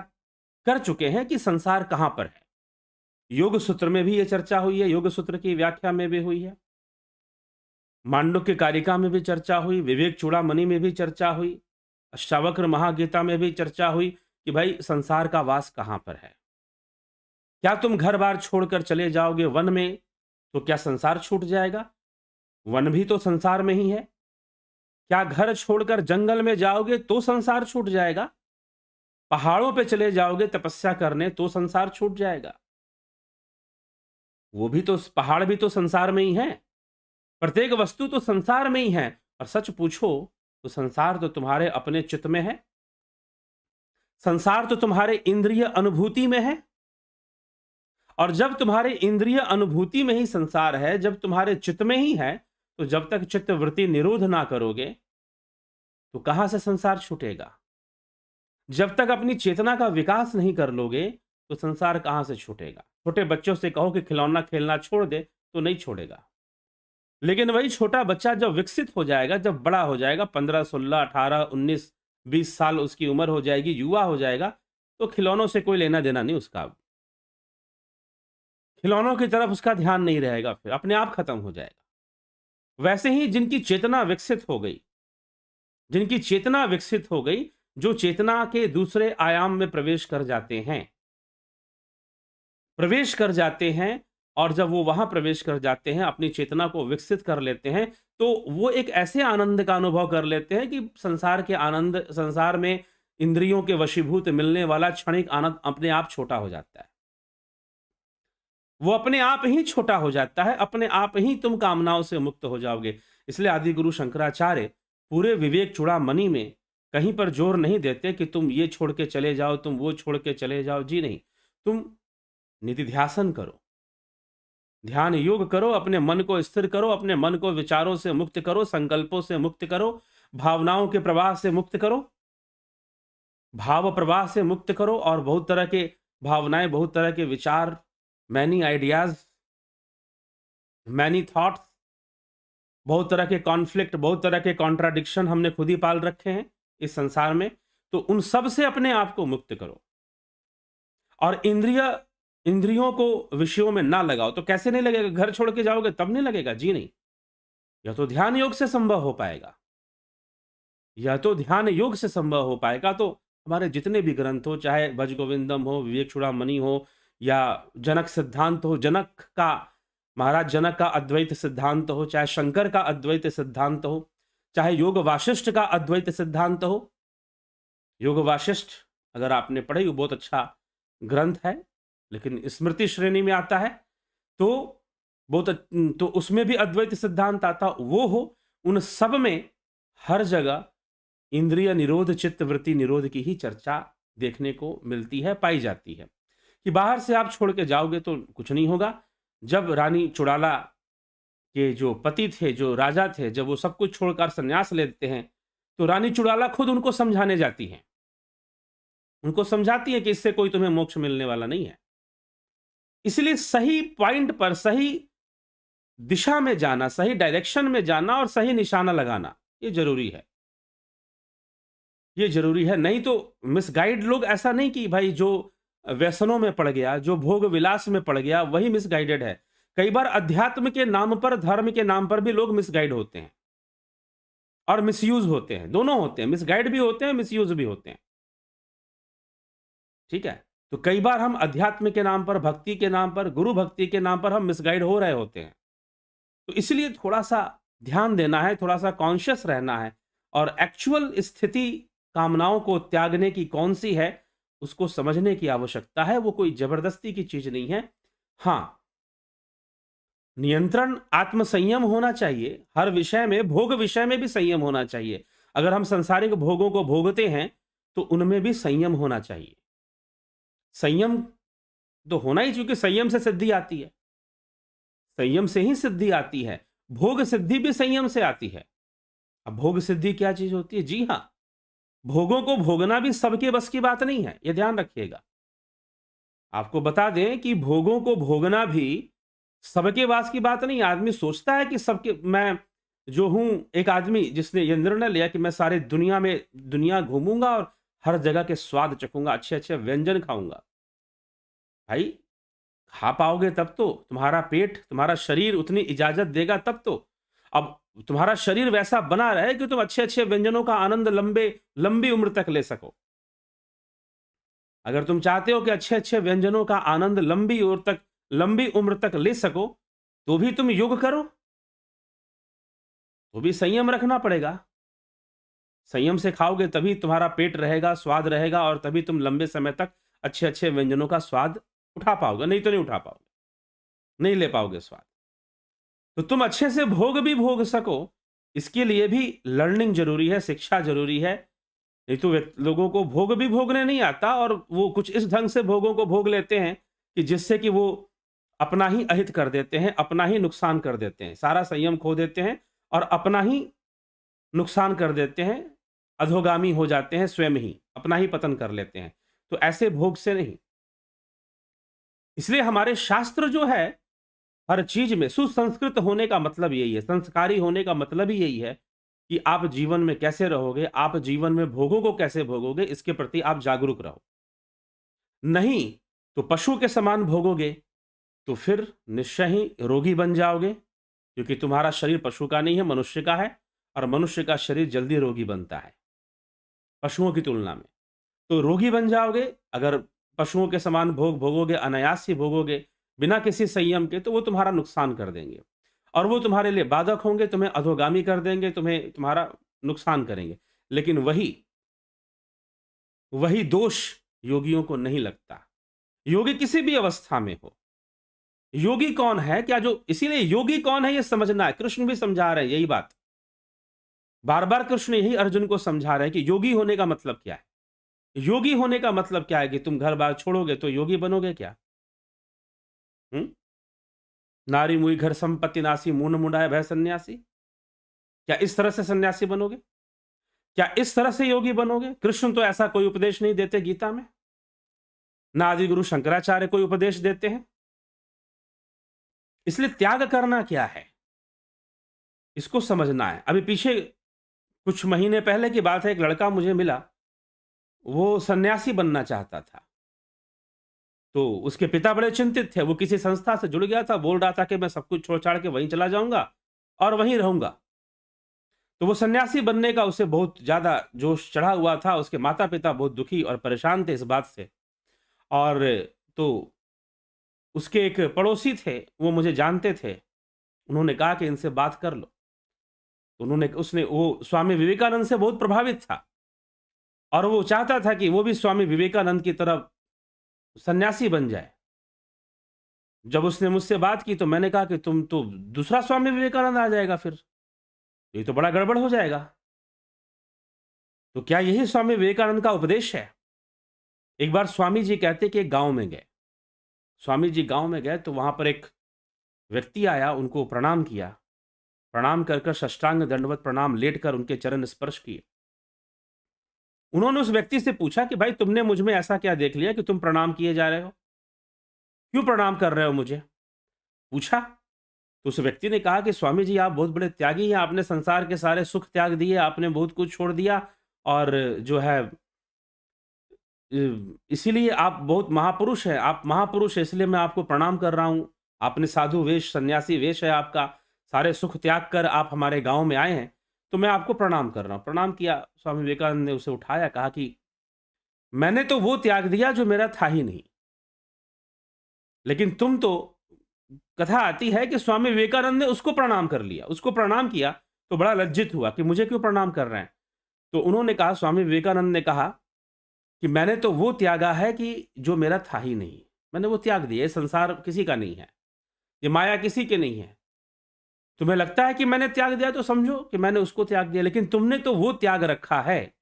कर चुके हैं कि संसार कहां पर है। योग सूत्र में भी यह चर्चा हुई है, योग सूत्र की व्याख्या में भी हुई है, मांडुक्य कारिका में भी चर्चा हुई, विवेक चूड़ामणि में भी चर्चा हुई, अष्टावक्र महागीता में भी चर्चा हुई कि भाई संसार का वास कहां पर है। क्या तुम घर बार छोड़कर चले जाओगे वन में तो क्या संसार छूट जाएगा? वन भी तो संसार में ही है। क्या घर छोड़कर जंगल में जाओगे तो संसार छूट जाएगा? पहाड़ों पे चले जाओगे तपस्या करने तो संसार छूट जाएगा? वो भी तो, पहाड़ भी तो संसार में ही है, प्रत्येक वस्तु तो संसार में ही है। और सच पूछो तो संसार तो तुम्हारे अपने चित्त में है, संसार तो तुम्हारे इंद्रिय अनुभूति में है। और जब तुम्हारे इंद्रिय अनुभूति में ही संसार है, जब तुम्हारे चित्त में ही है, तो जब तक चित्त वृत्ति निरोध ना करोगे तो कहां से संसार छूटेगा? जब तक अपनी चेतना का विकास नहीं कर लोगे तो संसार कहाँ से छूटेगा। छोटे बच्चों से कहो कि खिलौना खेलना छोड़ दे तो नहीं छोड़ेगा। लेकिन वही छोटा बच्चा जब विकसित हो जाएगा, जब बड़ा हो जाएगा, 15, 16, 18, 19, 20 साल उसकी उम्र हो जाएगी, युवा हो जाएगा, तो खिलौनों से कोई लेना देना नहीं उसका अब। खिलौनों की तरफ उसका ध्यान नहीं रहेगा, फिर अपने आप खत्म हो जाएगा। वैसे ही जिनकी चेतना विकसित हो गई, जिनकी चेतना विकसित हो गई, जो चेतना के दूसरे आयाम में प्रवेश कर जाते हैं, प्रवेश कर जाते हैं, और जब वो वहां प्रवेश कर जाते हैं, अपनी चेतना को विकसित कर लेते हैं, तो वो एक ऐसे आनंद का अनुभव कर लेते हैं कि संसार के आनंद, संसार में इंद्रियों के वशीभूत मिलने वाला क्षणिक आनंद अपने आप छोटा हो जाता है। वो अपने आप ही छोटा हो जाता है, अपने आप ही तुम कामनाओं से मुक्त हो जाओगे। इसलिए आदि गुरु शंकराचार्य पूरे विवेक चूड़ामणि में कहीं पर जोर नहीं देते कि तुम ये छोड़ के चले जाओ, तुम वो छोड़ के चले जाओ। जी नहीं, तुम निधिध्यासन करो, ध्यान योग करो, अपने मन को स्थिर करो, अपने मन को विचारों से मुक्त करो, संकल्पों से मुक्त करो, भावनाओं के प्रवाह से मुक्त करो, भाव प्रवाह से मुक्त करो, और बहुत तरह के भावनाएं, बहुत तरह के विचार, मैनी आइडियाज, मैनी थॉट्स, बहुत तरह के कॉन्फ्लिक्ट, बहुत तरह के कॉन्ट्राडिक्शन हमने खुद ही पाल रखे हैं इस संसार में। तो उन सब से अपने आप को मुक्त करो, और इंद्रियों को विषयों में ना लगाओ। तो कैसे नहीं लगेगा? घर छोड़ के जाओगे तब नहीं लगेगा? जी नहीं, यह तो ध्यान योग से संभव हो पाएगा, यह तो ध्यान योग से संभव हो पाएगा। तो हमारे जितने भी ग्रंथ हो, चाहे भज गोविंदम हो, विवेक चूड़ामणि हो, या जनक सिद्धांत हो, जनक का, महाराज जनक का अद्वैत सिद्धांत हो, चाहे शंकर का अद्वैत सिद्धांत हो, चाहे योग वाशिष्ठ का अद्वैत सिद्धांत हो। योग वाशिष्ठ अगर आपने पढ़े, वो बहुत अच्छा ग्रंथ है, लेकिन स्मृति श्रेणी में आता है, तो तो उसमें भी अद्वैत सिद्धांत आता वो हो। उन सब में हर जगह इंद्रिय निरोध, चित्त वृत्ति निरोध की ही चर्चा देखने को मिलती है, पाई जाती है। कि बाहर से आप छोड़ के जाओगे तो कुछ नहीं होगा। जब रानी चुड़ाला के जो पति थे, जो राजा थे, जब वो सब कुछ छोड़कर संन्यास लेते हैं, तो रानी चुड़ाला खुद उनको समझाने जाती हैं, उनको समझाती है कि इससे कोई तुम्हें मोक्ष मिलने वाला नहीं है। इसलिए सही पॉइंट पर, सही दिशा में जाना, सही डायरेक्शन में जाना और सही निशाना लगाना, ये जरूरी है, ये जरूरी है। नहीं तो मिसगाइड लोग, ऐसा नहीं कि भाई जो व्यसनों में पड़ गया, जो भोग विलास में पड़ गया, वही मिसगाइडेड है। कई बार अध्यात्म के नाम पर, धर्म के नाम पर भी लोग मिसगाइड होते हैं और मिसयूज होते हैं, दोनों होते हैं, मिसगाइड भी होते हैं, मिसयूज भी होते हैं। ठीक है, तो कई बार हम अध्यात्म के नाम पर, भक्ति के नाम पर, गुरु भक्ति के नाम पर हम मिसगाइड हो रहे होते हैं। तो इसलिए थोड़ा सा ध्यान देना है, थोड़ा सा कॉन्शियस रहना है, और एक्चुअल स्थिति कामनाओं को त्यागने की कौन सी है, उसको समझने की आवश्यकता है। वो कोई जबरदस्ती की चीज नहीं है। हाँ, नियंत्रण, आत्मसंयम होना चाहिए हर विषय में, भोग विषय में भी संयम होना चाहिए। अगर हम सांसारिक भोगों को भोगते हैं तो उनमें भी संयम होना चाहिए। संयम तो होना ही, क्योंकि संयम से सिद्धि आती है, संयम से ही सिद्धि आती है। भोग सिद्धि भी संयम से आती है। अब भोग सिद्धि क्या चीज होती है? जी हाँ, भोगों को भोगना भी सबके बस की बात नहीं है, यह ध्यान रखिएगा। आपको बता दें कि भोगों को भोगना भी सबके वास की बात नहीं। आदमी सोचता है कि सबके, मैं जो हूं, एक आदमी जिसने ये निर्णय लिया कि मैं सारे दुनिया में दुनिया घूमूंगा और हर जगह के स्वाद चखूंगा, अच्छे अच्छे व्यंजन खाऊंगा। भाई, खा पाओगे तब तो, तुम्हारा पेट, तुम्हारा शरीर उतनी इजाजत देगा तब तो। अब तुम्हारा शरीर वैसा बना रहे कि तुम अच्छे अच्छे व्यंजनों का आनंद लंबी उम्र तक ले सको। अगर तुम चाहते हो कि अच्छे अच्छे व्यंजनों का आनंद लंबी उम्र तक ले सको, तो भी तुम योग करो, तो भी संयम रखना पड़ेगा। संयम से खाओगे तभी तुम्हारा पेट रहेगा, स्वाद रहेगा, और तभी तुम लंबे समय तक अच्छे अच्छे व्यंजनों का स्वाद उठा पाओगे। नहीं तो नहीं उठा पाओगे, नहीं ले पाओगे स्वाद। तो तुम अच्छे से भोग भी भोग सको, इसके लिए भी लर्निंग जरूरी है, शिक्षा जरूरी है। नहीं तो लोगों को भोग भी भोगने नहीं आता, और वो कुछ इस ढंग से भोगों को भोग लेते हैं कि जिससे कि वो अपना ही अहित कर देते हैं, अपना ही नुकसान कर देते हैं, सारा संयम खो देते हैं और अपना ही नुकसान कर देते हैं, अधोगामी हो जाते हैं, स्वयं ही अपना ही पतन कर लेते हैं। तो ऐसे भोग से नहीं, इसलिए हमारे शास्त्र जो है, हर चीज में सुसंस्कृत होने का मतलब यही है, संस्कारी होने का मतलब ही यही है कि आप जीवन में कैसे रहोगे, आप जीवन में भोगों को कैसे भोगोगे, इसके प्रति आप जागरूक रहो। नहीं तो पशु के समान भोगोगे तो फिर निश्चय ही रोगी बन जाओगे, क्योंकि तुम्हारा शरीर पशु का नहीं है, मनुष्य का है, और मनुष्य का शरीर जल्दी रोगी बनता है पशुओं की तुलना में। तो रोगी बन जाओगे अगर पशुओं के समान भोग भोगोगे, अनायास ही भोगोगे, बिना किसी संयम के, तो वो तुम्हारा नुकसान कर देंगे और वो तुम्हारे लिए बाधक होंगे, तुम्हें अधोगामी कर देंगे, तुम्हें तुम्हारा नुकसान करेंगे। लेकिन वही वही दोष योगियों को नहीं लगता। योगी किसी भी अवस्था में हो, योगी कौन है, क्या जो, इसीलिए योगी कौन है ये समझना है। कृष्ण भी समझा रहे हैं यही बात, बार बार कृष्ण यही अर्जुन को समझा रहे हैं कि योगी होने का मतलब क्या है। योगी होने का मतलब क्या है कि तुम घर बार छोड़ोगे तो योगी बनोगे क्या? हम्म? नारी मुई घर संपत्ति नासी, मून मुंडाए भय सन्यासी। क्या इस तरह से सन्यासी बनोगे? क्या इस तरह से योगी बनोगे? कृष्ण तो ऐसा कोई उपदेश नहीं देते गीता में, ना आदि गुरु शंकराचार्य कोई उपदेश देते हैं। इसलिए त्याग करना क्या है, इसको समझना है। अभी पीछे कुछ महीने पहले की बात है, एक लड़का मुझे मिला, वो सन्यासी बनना चाहता था। तो उसके पिता बड़े चिंतित थे, वो किसी संस्था से जुड़ गया था, बोल रहा था कि मैं सब कुछ छोड़-छाड़ के वहीं चला जाऊँगा और वहीं रहूँगा। तो वो सन्यासी बनने का उसे बहुत ज़्यादा जोश चढ़ा हुआ था, उसके माता-पिता बहुत दुखी और परेशान थे इस बात से। और तो उसके एक पड़ोसी थे, वो मुझे जानते थे, उन्होंने कहा कि इनसे बात कर लो। उसने वो स्वामी विवेकानंद से बहुत प्रभावित था और वो चाहता था कि वो भी स्वामी विवेकानंद की तरह सन्यासी बन जाए। जब उसने मुझसे बात की तो मैंने कहा कि तुम तो दूसरा स्वामी विवेकानंद आ जाएगा फिर, ये तो बड़ा गड़बड़ हो जाएगा। तो क्या यही स्वामी विवेकानंद का उपदेश है? एक बार स्वामी जी कहते कि एक गाँव में गए। स्वामी जी गाँव में गए तो वहाँ पर एक व्यक्ति आया, उनको प्रणाम किया। प्रणाम कर कर साष्टांग दंडवत प्रणाम लेटकर उनके चरण स्पर्श किए। उन्होंने उस व्यक्ति से पूछा कि भाई तुमने मुझ में ऐसा क्या देख लिया कि तुम प्रणाम किए जा रहे हो? क्यों प्रणाम कर रहे हो मुझे? पूछा। तो उस व्यक्ति ने कहा कि स्वामी जी आप बहुत बड़े त्यागी हैं, आपने संसार के सारे सुख त्याग दिए, आपने बहुत कुछ छोड़ दिया और जो है इसीलिए आप बहुत महापुरुष हैं, आप महापुरुष हैं, इसलिए मैं आपको प्रणाम कर रहा हूँ। आपने साधु वेश, सन्यासी वेश है आपका, सारे सुख त्याग कर आप हमारे गाँव में आए हैं, तो मैं आपको प्रणाम कर रहा हूँ। प्रणाम किया, स्वामी विवेकानंद ने उसे उठाया, कहा कि मैंने तो वो त्याग दिया जो मेरा था ही नहीं। लेकिन तुम तो, कथा आती है कि स्वामी विवेकानंद ने उसको प्रणाम कर लिया, उसको प्रणाम किया तो बड़ा लज्जित हुआ कि मुझे क्यों प्रणाम कर रहे हैं? तो उन्होंने कहा, स्वामी विवेकानंद ने कहा कि मैंने तो वो त्यागा है कि जो मेरा था ही नहीं। मैंने वो त्याग दिया, ये संसार किसी का नहीं है, ये माया किसी के नहीं है। तुम्हें लगता है कि मैंने त्याग दिया तो समझो कि मैंने उसको त्याग दिया, लेकिन तुमने तो वो त्याग रखा है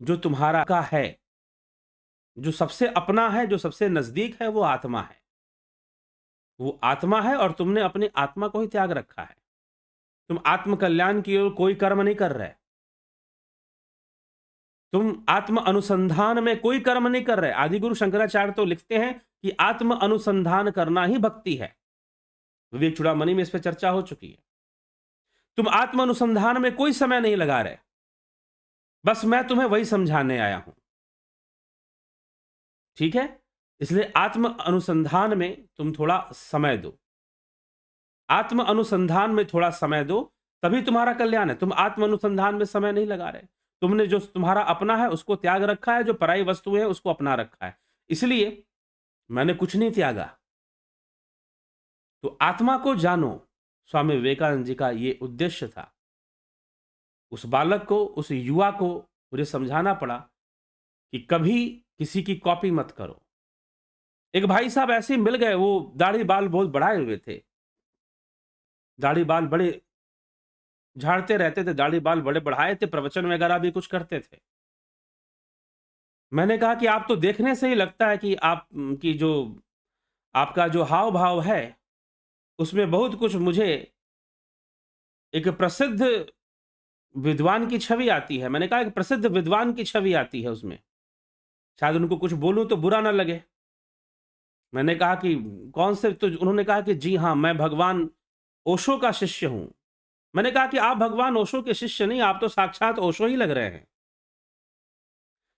जो तुम्हारा का है, जो सबसे अपना है, जो सबसे नजदीक है, वो आत्मा है। वो आत्मा है और तुमने अपनी आत्मा को ही त्याग रखा है। तुम आत्म कल्याण की ओर कोई कर्म नहीं कर रहे, तुम आत्म अनुसंधान में कोई कर्म नहीं कर रहे। आदि गुरु शंकराचार्य तो लिखते हैं कि आत्म अनुसंधान करना ही भक्ति है। विवेक चूड़ामणि में इस पर चर्चा हो चुकी है। तुम आत्म अनुसंधान में कोई समय नहीं लगा रहे, बस मैं तुम्हें वही समझाने आया हूं, ठीक है? इसलिए आत्म अनुसंधान में तुम थोड़ा समय दो, आत्म अनुसंधान में थोड़ा समय दो, तभी तुम्हारा कल्याण है। तुम आत्म अनुसंधान में समय नहीं लगा रहे, तुमने जो तुम्हारा अपना है उसको त्याग रखा है, जो पराई वस्तु है उसको अपना रखा है। इसलिए मैंने कुछ नहीं त्यागा। तो आत्मा को जानो, स्वामी विवेकानंद जी का ये उद्देश्य था। उस बालक को, उस युवा को मुझे समझाना पड़ा कि कभी किसी की कॉपी मत करो। एक भाई साहब ऐसे ही मिल गए, वो दाढ़ी बाल बहुत बढ़ाए हुए थे, दाढ़ी बाल बड़े झाड़ते रहते थे, दाढ़ी बाल बड़े बढ़ाए थे, प्रवचन वगैरह भी कुछ करते थे। मैंने कहा कि आप तो देखने से ही लगता है कि आप की जो आपका जो हाव भाव है उसमें बहुत कुछ, मुझे एक प्रसिद्ध विद्वान की छवि आती है। मैंने कहा एक प्रसिद्ध विद्वान की छवि आती है उसमें, शायद उनको कुछ बोलूं तो बुरा ना लगे। मैंने कहा कि कौन से? तो उन्होंने कहा कि जी हाँ, मैं भगवान ओशो का शिष्य हूं। मैंने कहा कि आप भगवान ओशो के शिष्य नहीं, आप तो साक्षात ओशो ही लग रहे हैं।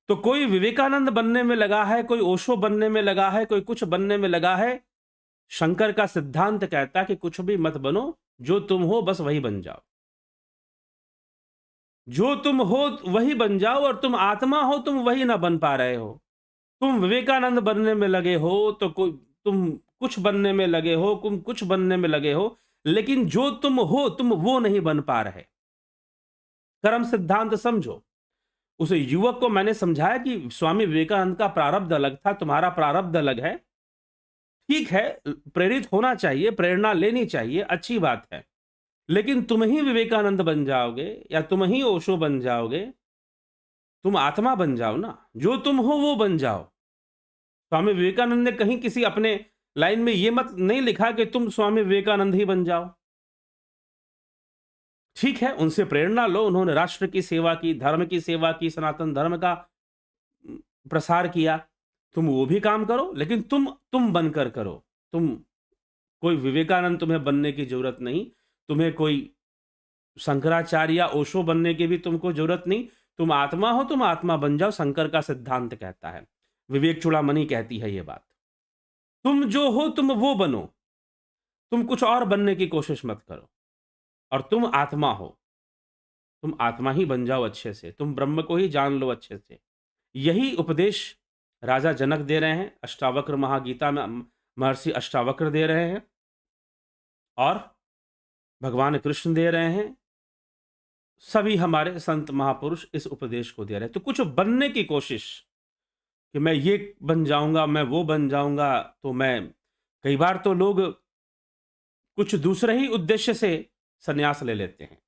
तो कोई विवेकानंद बनने में लगा है, कोई ओशो बनने में लगा है, कोई कुछ बनने में लगा है। शंकर का सिद्धांत कहता है कि कुछ भी मत बनो, जो तुम हो बस वही बन जाओ। जो तुम हो वही बन जाओ, और तुम आत्मा हो, तुम वही ना बन पा रहे हो। तुम विवेकानंद बनने में लगे हो, तो कोई तुम कुछ बनने में लगे हो, तुम कुछ बनने में लगे हो, लेकिन जो तुम हो, तुम वो नहीं बन पा रहे। कर्म सिद्धांत समझो। उस युवक को मैंने समझाया कि स्वामी विवेकानंद का प्रारब्ध अलग था, तुम्हारा प्रारब्ध अलग है। ठीक है, प्रेरित होना चाहिए, प्रेरणा लेनी चाहिए, अच्छी बात है। लेकिन तुम ही विवेकानंद बन जाओगे या तुम ही ओशो बन जाओगे? तुम आत्मा बन जाओ ना, जो तुम हो वो बन जाओ। स्वामी विवेकानंद ने कहीं किसी अपने लाइन में ये मत नहीं लिखा कि तुम स्वामी विवेकानंद ही बन जाओ। ठीक है, उनसे प्रेरणा लो, उन्होंने राष्ट्र की सेवा की, धर्म की सेवा की, सनातन धर्म का प्रसार किया। तुम वो भी काम करो, लेकिन तुम बनकर करो। तुम कोई विवेकानंद तुम्हें बनने की जरूरत नहीं, तुम्हें कोई शंकराचार्य या ओशो बनने की भी तुमको जरूरत नहीं। तुम आत्मा हो, तुम आत्मा बन जाओ, शंकर का सिद्धांत कहता है। विवेक चूड़ामणि कहती है ये बात। तुम जो हो तुम वो बनो, तुम कुछ और बनने की कोशिश मत करो। और तुम आत्मा हो, तुम आत्मा ही बन जाओ अच्छे से, तुम ब्रह्म को ही जान लो अच्छे से। यही उपदेश राजा जनक दे रहे हैं, अष्टावक्र महागीता में महर्षि अष्टावक्र दे रहे हैं, और भगवान कृष्ण दे रहे हैं। सभी हमारे संत महापुरुष इस उपदेश को दे रहे हैं। तो कुछ बनने की कोशिश कि मैं ये बन जाऊंगा, मैं वो बन जाऊंगा, तो मैं कई बार तो लोग कुछ दूसरे ही उद्देश्य से संन्यास ले लेते हैं,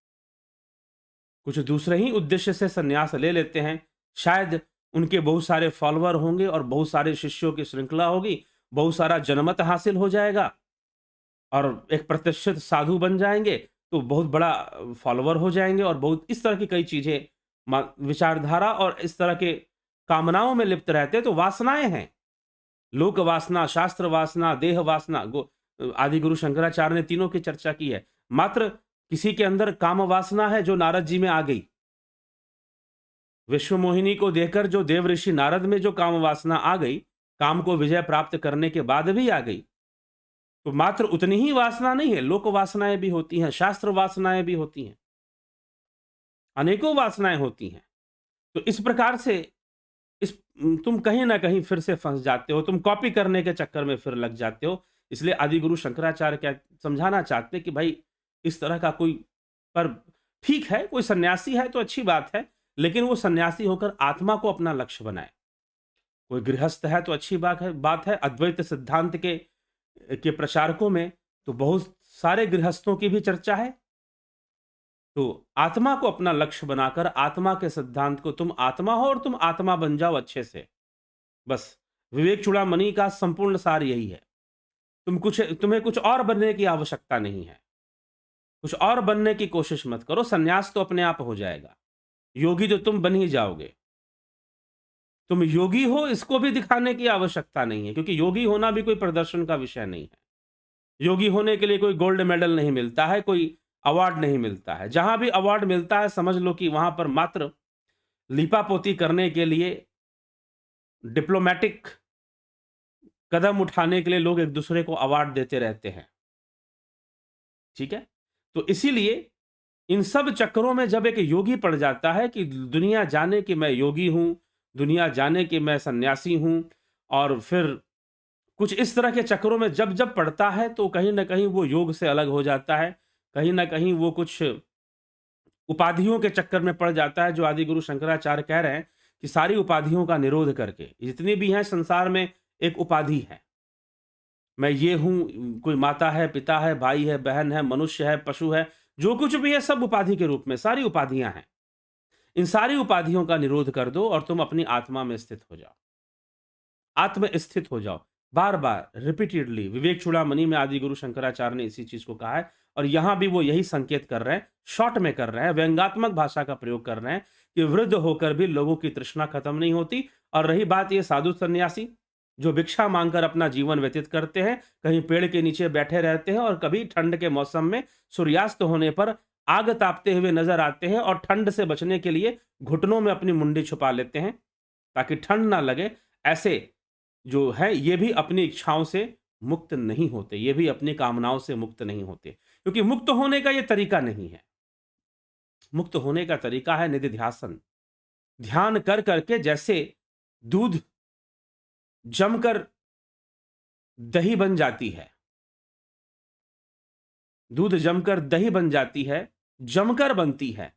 कुछ दूसरे ही उद्देश्य से संन्यास ले लेते हैं। शायद उनके बहुत सारे फॉलोअर होंगे और बहुत सारे शिष्यों की श्रृंखला होगी, बहुत सारा जनमत हासिल हो जाएगा और एक प्रतिष्ठित साधु बन जाएंगे, तो बहुत बड़ा फॉलोअर हो जाएंगे, और बहुत इस तरह की कई चीजें विचारधारा और इस तरह के कामनाओं में लिप्त रहते हैं। तो वासनाएं हैं, लोक वासना, शास्त्र वासना, देह वासना। आदि गुरु शंकराचार्य ने तीनों की चर्चा की है। मात्र किसी के अंदर काम वासना है जो नारद जी में आ गई। विश्व मोहिनी को देखकर जो देव ऋषि नारद में जो काम वासना आ गई, काम को विजय प्राप्त करने के बाद भी आ गई, तो मात्र उतनी ही वासना नहीं है, लोक वासनाएं भी होती हैं, शास्त्र वासनाएं भी होती हैं, अनेकों वासनाएं होती हैं। तो इस प्रकार से इस तुम कहीं ना कहीं फिर से फंस जाते हो, तुम कॉपी करने के चक्कर में फिर लग जाते हो। इसलिए आदि गुरु शंकराचार्य क्या समझाना चाहते कि भाई इस तरह का कोई, पर ठीक है, कोई सन्यासी है तो अच्छी बात है, लेकिन वो सन्यासी होकर आत्मा को अपना लक्ष्य बनाए। कोई गृहस्थ है तो अच्छी बात है। अद्वैत सिद्धांत के प्रचारकों में तो बहुत सारे गृहस्थों की भी चर्चा है। तो आत्मा को अपना लक्ष्य बनाकर आत्मा के सिद्धांत को, तुम आत्मा हो और तुम आत्मा बन जाओ अच्छे से। बस विवेक चूड़ामणि का संपूर्ण सार यही है। तुम्हें कुछ और बनने की आवश्यकता नहीं है, कुछ और बनने की कोशिश मत करो। सन्यास तो अपने आप हो जाएगा, योगी तो तुम बन ही जाओगे। तुम योगी हो इसको भी दिखाने की आवश्यकता नहीं है, क्योंकि योगी होना भी कोई प्रदर्शन का विषय नहीं है। योगी होने के लिए कोई गोल्ड मेडल नहीं मिलता है, कोई अवार्ड नहीं मिलता है। जहां भी अवार्ड मिलता है समझ लो कि वहां पर मात्र लीपापोती करने के लिए, डिप्लोमेटिक कदम उठाने के लिए लोग एक दूसरे को अवार्ड देते रहते हैं। ठीक है, तो इसीलिए इन सब चक्करों में जब एक योगी पड़ जाता है कि दुनिया जाने कि मैं योगी हूं, दुनिया जाने कि मैं सन्यासी हूं, और फिर कुछ इस तरह के चक्करों में जब जब पड़ता है, तो कहीं ना कहीं वो योग से अलग हो जाता है। कहीं ना कहीं वो कुछ उपाधियों के चक्कर में पड़ जाता है, जो आदि गुरु शंकराचार्य कह रहे हैं कि सारी उपाधियों का निरोध करके, जितनी भी हैं संसार में एक उपाधि है। मैं ये हूं, कोई माता है, पिता है, भाई है, बहन है, मनुष्य है, पशु है, जो कुछ भी है सब उपाधि के रूप में, सारी उपाधियां हैं। इन सारी उपाधियों का निरोध कर दो और तुम अपनी आत्मा में स्थित हो जाओ, आत्म स्थित हो जाओ। बार बार रिपीटेडली विवेक चूड़ामणि में आदि गुरु शंकराचार्य ने इसी चीज को कहा है, और यहां भी वो यही संकेत कर रहे हैं, शॉर्ट में कर रहे हैं, व्यंग्यात्मक भाषा का प्रयोग कर रहे हैं कि वृद्ध होकर भी लोगों की तृष्णा खत्म नहीं होती। और रही बात ये साधु सन्यासी, जो भिक्षा मांगकर अपना जीवन व्यतीत करते हैं, कहीं पेड़ के नीचे बैठे रहते हैं और कभी ठंड के मौसम में सूर्यास्त होने पर आग तापते हुए नजर आते हैं और ठंड से बचने के लिए घुटनों में अपनी मुंडी छुपा लेते हैं ताकि ठंड ना लगे। ऐसे जो है ये भी अपनी इच्छाओं से मुक्त नहीं होते, ये भी अपनी कामनाओं से मुक्त नहीं होते, क्योंकि मुक्त होने का ये तरीका नहीं है। मुक्त होने का तरीका है निधिध्यासन। ध्यान कर करके जैसे दूध जमकर दही बन जाती है, दूध जमकर दही बन जाती है, जमकर बनती है,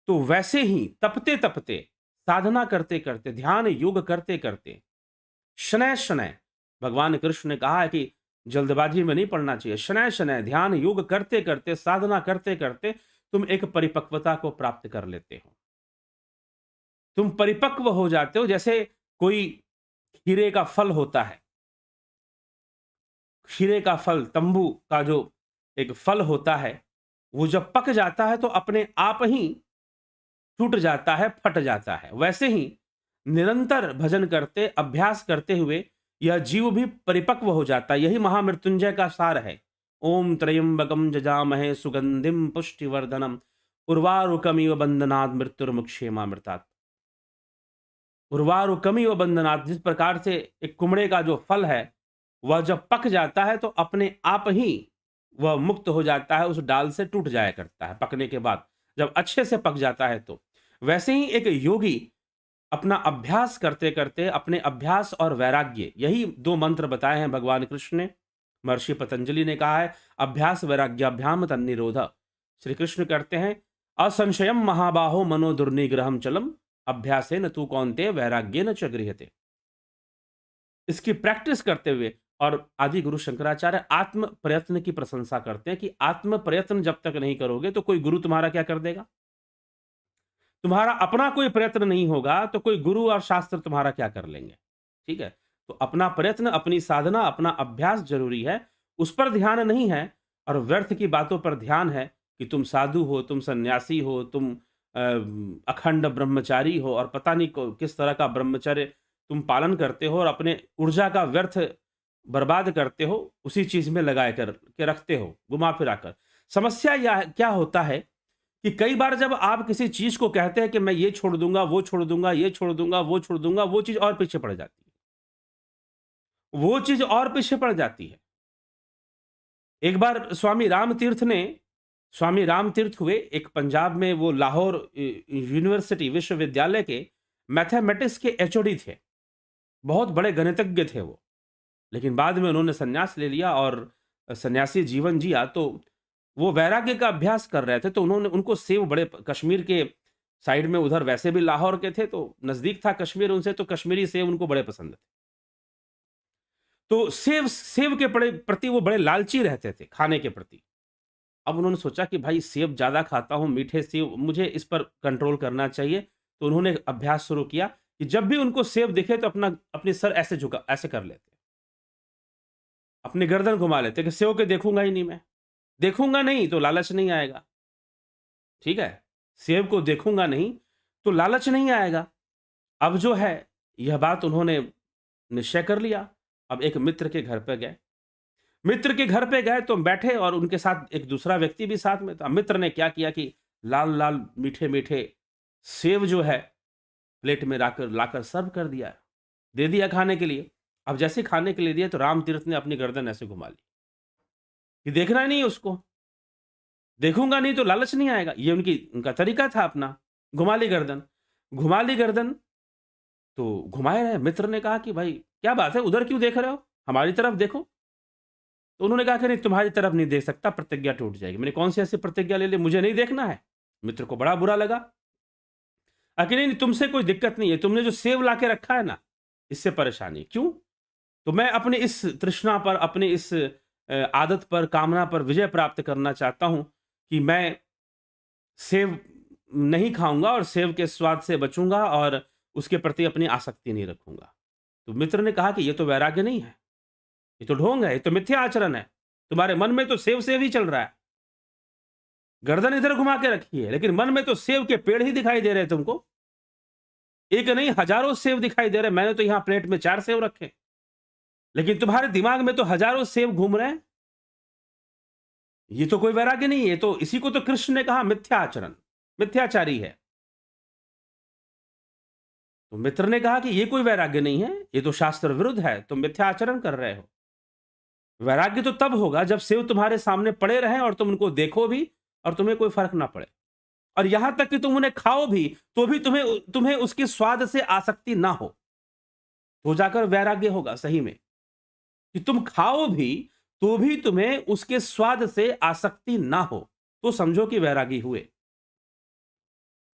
तो वैसे ही तपते तपते, साधना करते करते, ध्यान योग करते करते, शनैः शनैः, भगवान कृष्ण ने कहा है कि जल्दबाजी में नहीं पढ़ना चाहिए। शनैः शनैः ध्यान योग करते करते, साधना करते करते तुम एक परिपक्वता को प्राप्त कर लेते हो। तुम परिपक्व हो जाते हो। जैसे कोई खीरे का फल होता है, खीरे का फल, तंबू का जो एक फल होता है, वो जब पक जाता है तो अपने आप ही टूट जाता है, फट जाता है। वैसे ही निरंतर भजन करते, अभ्यास करते हुए यह जीव भी परिपक्व हो जाता है। यही महामृत्युंजय का सार है। ओम त्र्यंबकम जजामहे सुगंधिम पुष्टिवर्धनम उर्वारुकमिव बंधनात् मृत्युर्मुक्षेमामृतात्। उर्वारुकमिव बंधनात्, जिस प्रकार से एक कुमड़े का जो फल है वह जब पक जाता है तो अपने आप ही वह मुक्त हो जाता है, उस डाल से टूट जाया करता है पकने के बाद, जब अच्छे से पक जाता है तो। वैसे ही एक योगी अपना अभ्यास करते करते, अपने अभ्यास और वैराग्य, यही दो मंत्र बताए हैं भगवान कृष्ण ने। महर्षि पतंजलि ने कहा है अभ्यास वैराग्याभ्याम तन्निरोध। श्री कृष्ण करते हैं असंशयम महाबाहो मनो दुर्निग्रहम चलम अभ्यासेन तु कौन्तेय वैराग्येन च गृह्यते। इसकी प्रैक्टिस करते हुए, और आदि गुरु शंकराचार्य आत्म प्रयत्न की प्रशंसा करते हैं कि आत्म प्रयत्न जब तक नहीं करोगे तो कोई गुरु तुम्हारा क्या कर देगा। तुम्हारा अपना कोई प्रयत्न नहीं होगा तो कोई गुरु और शास्त्र तुम्हारा क्या कर लेंगे। ठीक है, तो अपना प्रयत्न, अपनी साधना, अपना अभ्यास जरूरी है। उस पर ध्यान नहीं है और व्यर्थ की बातों पर ध्यान है कि तुम साधु हो, तुम सन्यासी हो, तुम अखंड ब्रह्मचारी हो और पता नहीं किस तरह का ब्रह्मचर्य तुम पालन करते हो और अपने ऊर्जा का व्यर्थ बर्बाद करते हो, उसी चीज में लगाए कर के रखते हो घुमा फिरा कर। समस्या यह क्या होता है कि कई बार जब आप किसी चीज को कहते हैं कि मैं ये छोड़ दूंगा, वो छोड़ दूंगा, ये छोड़ दूंगा, वो छोड़ दूंगा, वो चीज और पीछे पड़ जाती है, वो चीज और पीछे पड़ जाती है। एक बार स्वामी राम तीर्थ हुए एक पंजाब में, वो लाहौर यूनिवर्सिटी विश्वविद्यालय के मैथमेटिक्स के एचओडी थे। बहुत बड़े गणितज्ञ थे वो, लेकिन बाद में उन्होंने संन्यास ले लिया और सन्यासी जीवन जिया। तो वो वैराग्य का अभ्यास कर रहे थे, तो उनको सेव बड़े, कश्मीर के साइड में, उधर वैसे भी लाहौर के थे तो नजदीक था कश्मीर उनसे, तो कश्मीरी सेव उनको बड़े पसंद थे। तो सेव सेव के प्रति वो बड़े लालची रहते थे, खाने के प्रति। अब उन्होंने सोचा कि भाई सेब ज़्यादा खाता हूँ, मीठे सेब, मुझे इस पर कंट्रोल करना चाहिए। तो उन्होंने अभ्यास शुरू किया कि जब भी उनको सेब दिखे तो अपनी सर ऐसे झुका, ऐसे कर लेते, अपनी गर्दन घुमा लेते कि सेव के देखूंगा ही नहीं मैं। देखूंगा नहीं तो लालच नहीं आएगा। ठीक है, सेब को देखूंगा नहीं तो लालच नहीं आएगा। अब जो है, यह बात उन्होंने निश्चय कर लिया। अब एक मित्र के घर पे गए। मित्र के घर पे गए तो बैठे और उनके साथ एक दूसरा व्यक्ति भी साथ में था। मित्र ने क्या किया कि लाल लाल मीठे मीठे सेब जो है प्लेट में लाकर लाकर सर्व कर दिया, दे दिया खाने के लिए। अब जैसे खाने के लिए दिया तो राम तीर्थ ने अपनी गर्दन ऐसे घुमा ली कि देखना ही नहीं उसको, देखूंगा नहीं तो लालच नहीं आएगा। ये उनका तरीका था अपना। घुमा ली गर्दन, घुमा ली गर्दन, तो घुमाए रहे। मित्र ने कहा कि भाई क्या बात है, उधर क्यों देख रहे हो, हमारी तरफ देखो। तो उन्होंने कहा कि नहीं, तुम्हारी तरफ नहीं देख सकता, प्रतिज्ञा टूट जाएगी। मैंने कौन सी ऐसी प्रतिज्ञा ले ली, मुझे नहीं देखना है। मित्र को बड़ा बुरा लगा। नहीं, तुमसे कोई दिक्कत नहीं है, तुमने जो सेव ला के रखा है ना, इससे परेशानी। क्यों? तो मैं अपनी इस तृष्णा पर, अपनी इस आदत पर, कामना पर विजय प्राप्त करना चाहता हूं कि मैं सेव नहीं खाऊंगा और सेव के स्वाद से बचूंगा और उसके प्रति अपनी आसक्ति नहीं रखूंगा। तो मित्र ने कहा कि ये तो वैराग्य नहीं है, ये तो ढोंग है, ये तो मिथ्या आचरण है। तुम्हारे मन में तो सेव सेव ही चल रहा है, गर्दन इधर घुमा के रखी है, लेकिन मन में तो सेव के पेड़ ही दिखाई दे रहे तुमको। एक नहीं हजारों सेव दिखाई दे रहे, मैंने तो यहां प्लेट में 4 सेव रखे, लेकिन तुम्हारे दिमाग में तो हजारों सेव घूम रहे हैं। ये तो कोई वैराग्य नहीं है, तो इसी को तो कृष्ण ने कहा मिथ्या आचरण, मिथ्याचारी है। तो मित्र ने कहा कि ये कोई वैराग्य नहीं है, ये तो शास्त्र विरुद्ध है, तुम मिथ्या आचरण कर रहे हो। वैराग्य तो तब होगा जब सेव तुम्हारे सामने पड़े रहें और तुम उनको देखो भी और तुम्हें कोई फर्क ना पड़े, और यहां तक कि तुम उन्हें खाओ भी तो भी तुम्हें तुम्हें उसके स्वाद से आसक्ति ना हो, तो जाकर वैराग्य होगा सही में। कि तुम खाओ भी तो भी तुम्हें उसके स्वाद से आसक्ति ना हो, तो समझो कि वैरागी हुए।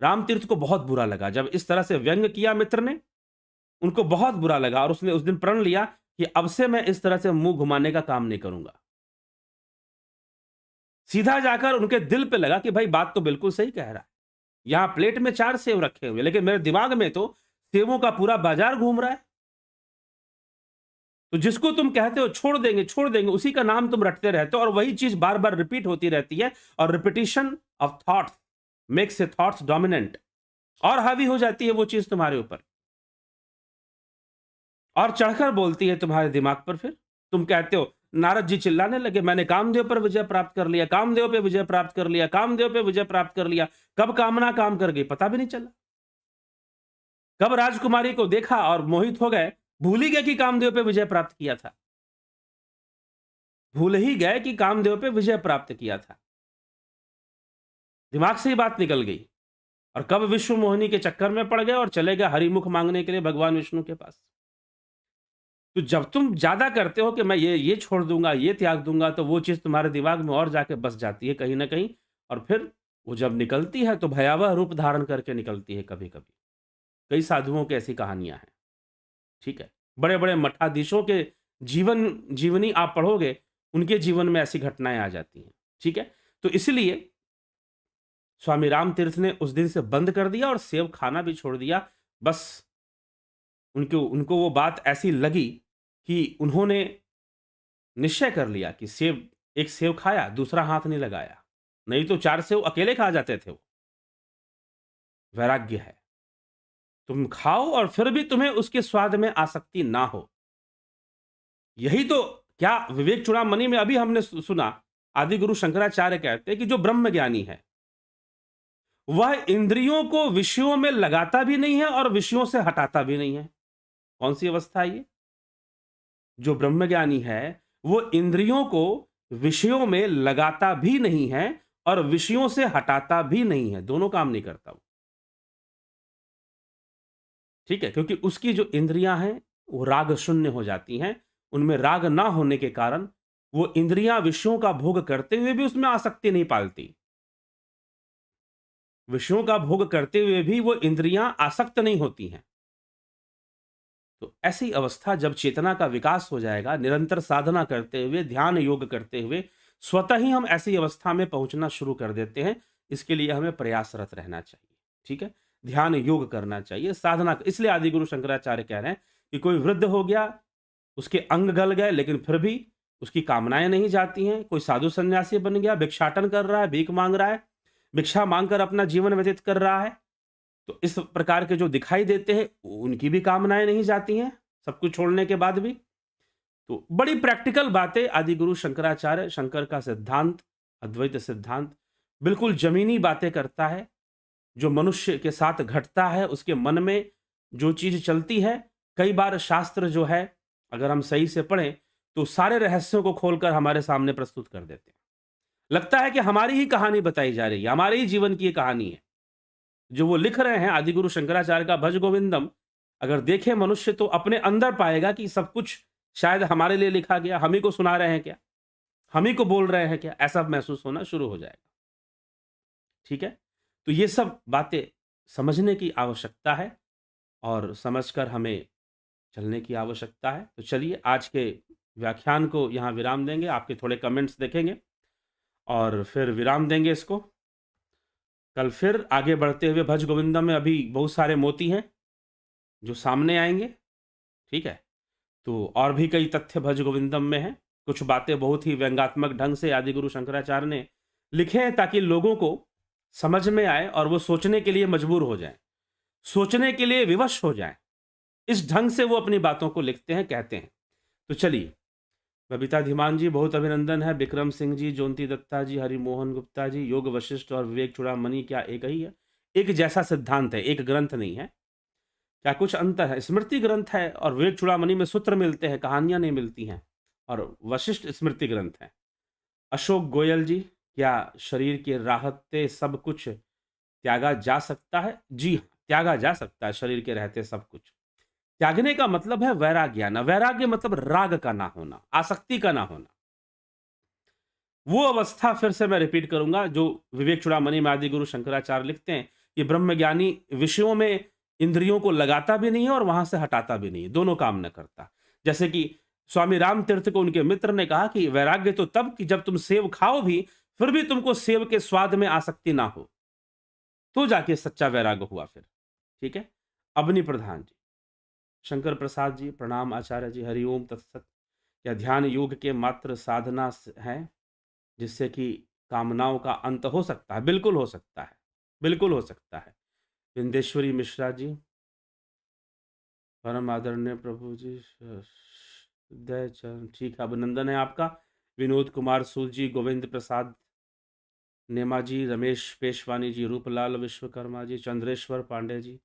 रामतीर्थ को बहुत बुरा लगा जब इस तरह से व्यंग किया मित्र ने, उनको बहुत बुरा लगा और उसने उस दिन प्रण लिया कि अब से मैं इस तरह से मुंह घुमाने का काम नहीं करूंगा। सीधा जाकर उनके दिल पे लगा कि भाई बात तो बिल्कुल सही कह रहा है, यहां प्लेट में 4 सेव रखे हुए, लेकिन मेरे दिमाग में तो सेवों का पूरा बाजार घूम रहा है। तो जिसको तुम कहते हो छोड़ देंगे, उसी का नाम तुम रटते रहते हो और वही चीज बार बार रिपीट होती रहती है, और repetition of thoughts makes a thoughts dominant, और हावी हो जाती है वो चीज तुम्हारे ऊपर और चढ़कर बोलती है तुम्हारे दिमाग पर। फिर तुम कहते हो, नारद जी चिल्लाने लगे, मैंने कामदेव पर विजय प्राप्त कर लिया, कामदेव पे विजय प्राप्त कर लिया, कामदेव पे विजय प्राप्त कर लिया। कब कामना काम कर गई पता भी नहीं चला, कब राजकुमारी को देखा और मोहित हो गए, भूल ही गए कि कामदेव पे विजय प्राप्त किया था, भूल ही गए कि कामदेव पे विजय प्राप्त किया था, दिमाग से ही बात निकल गई, और कब विश्व मोहिनी के चक्कर में पड़ गए और चले गए हरिमुख मांगने के लिए भगवान विष्णु के पास। तो जब तुम ज्यादा करते हो कि मैं ये छोड़ दूंगा, ये त्याग दूंगा, तो वो चीज तुम्हारे दिमाग में और जाके बस जाती है कहीं ना कहीं, और फिर वो जब निकलती है तो भयावह रूप धारण करके निकलती है। कभी कभी कई साधुओं की ऐसी कहानियां हैं, ठीक है, बड़े बड़े मठाधीशों के जीवनी आप पढ़ोगे, उनके जीवन में ऐसी घटनाएं आ जाती हैं, ठीक है। तो इसलिए स्वामी राम तीर्थ ने उस दिन से बंद कर दिया और सेव खाना भी छोड़ दिया। बस उनको उनको वो बात ऐसी लगी कि उन्होंने निश्चय कर लिया कि एक सेव खाया, दूसरा हाथ नहीं लगाया, नहीं तो 4 सेव अकेले खा जाते थे वो। वैराग्य है, तुम खाओ और फिर भी तुम्हें उसके स्वाद में आसक्ति ना हो। यही तो, क्या विवेक चूड़ामणि में अभी हमने सुना, आदि गुरु शंकराचार्य कहते हैं कि जो ब्रह्म ज्ञानी है वह इंद्रियों को विषयों में लगाता भी नहीं है और विषयों से हटाता भी नहीं है। कौन सी अवस्था है ये? जो ब्रह्मज्ञानी है वो इंद्रियों को विषयों में लगाता भी नहीं है और विषयों से हटाता भी नहीं है, दोनों काम नहीं करता वो, ठीक है, क्योंकि उसकी जो इंद्रियां हैं वो राग शून्य हो जाती हैं। उनमें राग ना होने के कारण वो इंद्रियां विषयों का भोग करते हुए भी उसमें आसक्ति नहीं पालती, विषयों का भोग करते हुए भी वो इंद्रियां आसक्त नहीं होती हैं। तो ऐसी अवस्था जब चेतना का विकास हो जाएगा, निरंतर साधना करते हुए, ध्यान योग करते हुए स्वतः ही हम ऐसी अवस्था में पहुंचना शुरू कर देते हैं। इसके लिए हमें प्रयासरत रहना चाहिए, ठीक है, ध्यान योग करना चाहिए, साधना। इसलिए आदि गुरु शंकराचार्य कह रहे हैं कि कोई वृद्ध हो गया, उसके अंग गल गए, लेकिन फिर भी उसकी कामनाएं नहीं जाती हैं। कोई साधु संन्यासी बन गया, भिक्षाटन कर रहा है, भीख मांग रहा है, भिक्षा मांगकर अपना जीवन व्यतीत कर रहा है, तो इस प्रकार के जो दिखाई देते हैं उनकी भी कामनाएं नहीं जाती हैं सब कुछ छोड़ने के बाद भी। तो बड़ी प्रैक्टिकल बातें आदि गुरु शंकराचार्य, शंकर का सिद्धांत, अद्वैत सिद्धांत बिल्कुल जमीनी बातें करता है। जो मनुष्य के साथ घटता है, उसके मन में जो चीज चलती है, कई बार शास्त्र जो है अगर हम सही से पढ़ें तो सारे रहस्यों को खोलकर हमारे सामने प्रस्तुत कर देते हैं। लगता है कि हमारी ही कहानी बताई जा रही है, हमारे ही जीवन की ये कहानी है जो वो लिख रहे हैं। आदि गुरु शंकराचार्य का भज गोविंदम अगर देखे मनुष्य तो अपने अंदर पाएगा कि सब कुछ शायद हमारे लिए लिखा गया, हम ही को सुना रहे हैं क्या, हम ही को बोल रहे हैं क्या, ऐसा महसूस होना शुरू हो जाएगा, ठीक है। तो ये सब बातें समझने की आवश्यकता है और समझकर हमें चलने की आवश्यकता है। तो चलिए आज के व्याख्यान को यहाँ विराम देंगे, आपके थोड़े कमेंट्स देखेंगे और फिर विराम देंगे इसको। कल फिर आगे बढ़ते हुए भज गोविंदम में अभी बहुत सारे मोती हैं जो सामने आएंगे, ठीक है। तो और भी कई तथ्य भज गोविंदम में हैं, कुछ बातें बहुत ही व्यंग्यात्मक ढंग से आदि गुरु शंकराचार्य ने लिखे हैं ताकि लोगों को समझ में आए और वो सोचने के लिए मजबूर हो जाएं। सोचने के लिए विवश हो जाएं। इस ढंग से वो अपनी बातों को लिखते हैं, कहते हैं। तो चलिए, बबीता धीमान जी बहुत अभिनंदन है, विक्रम सिंह जी, जोंती दत्ता जी, हरिमोहन गुप्ता जी, योग वशिष्ठ और विवेक चूड़ामणि क्या एक ही है? एक जैसा सिद्धांत है, एक ग्रंथ नहीं है। क्या कुछ अंतर है? स्मृति ग्रंथ है और विवेक चूड़ामणि में सूत्र मिलते हैं, कहानियां नहीं मिलती हैं, और वशिष्ठ स्मृति ग्रंथ है। अशोक गोयल जी, क्या शरीर की राहते सब कुछ त्यागा जा सकता है? जी हाँ, त्यागा जा सकता है शरीर के रहते सब कुछ। त्यागने का मतलब है वैराग्य आना। वैराग्य मतलब राग का ना होना, आसक्ति का ना होना। वो अवस्था फिर से मैं रिपीट करूंगा जो विवेक चूड़ामणि में आदि गुरु शंकराचार्य लिखते हैं कि ब्रह्मज्ञानी विषयों में इंद्रियों को लगाता भी नहीं है और वहां से हटाता भी नहीं है, दोनों काम न करता। जैसे कि स्वामी राम तीर्थ को उनके मित्र ने कहा कि वैराग्य तो तब कि जब तुम सेव खाओ भी, फिर भी तुमको सेव के स्वाद में आसक्ति ना हो, तो जाके सच्चा वैराग्य हुआ फिर। ठीक है। अबनी प्रधान जी, शंकर प्रसाद जी प्रणाम आचार्य जी, हरिओम तत्सत। या ध्यान योग के मात्र साधना है जिससे कि कामनाओं का अंत हो सकता है? बिल्कुल हो सकता है, बिल्कुल हो सकता है। विंदेश्वरी मिश्रा जी, परम आदरणीय प्रभु जी, दया चरण, ठीक है, अभिनंदन है आपका। विनोद कुमार सूद जी, गोविंद प्रसाद नेमा जी, रमेश पेशवानी जी, रूपलाल विश्वकर्मा जी, चंद्रेश्वर पांडे जी,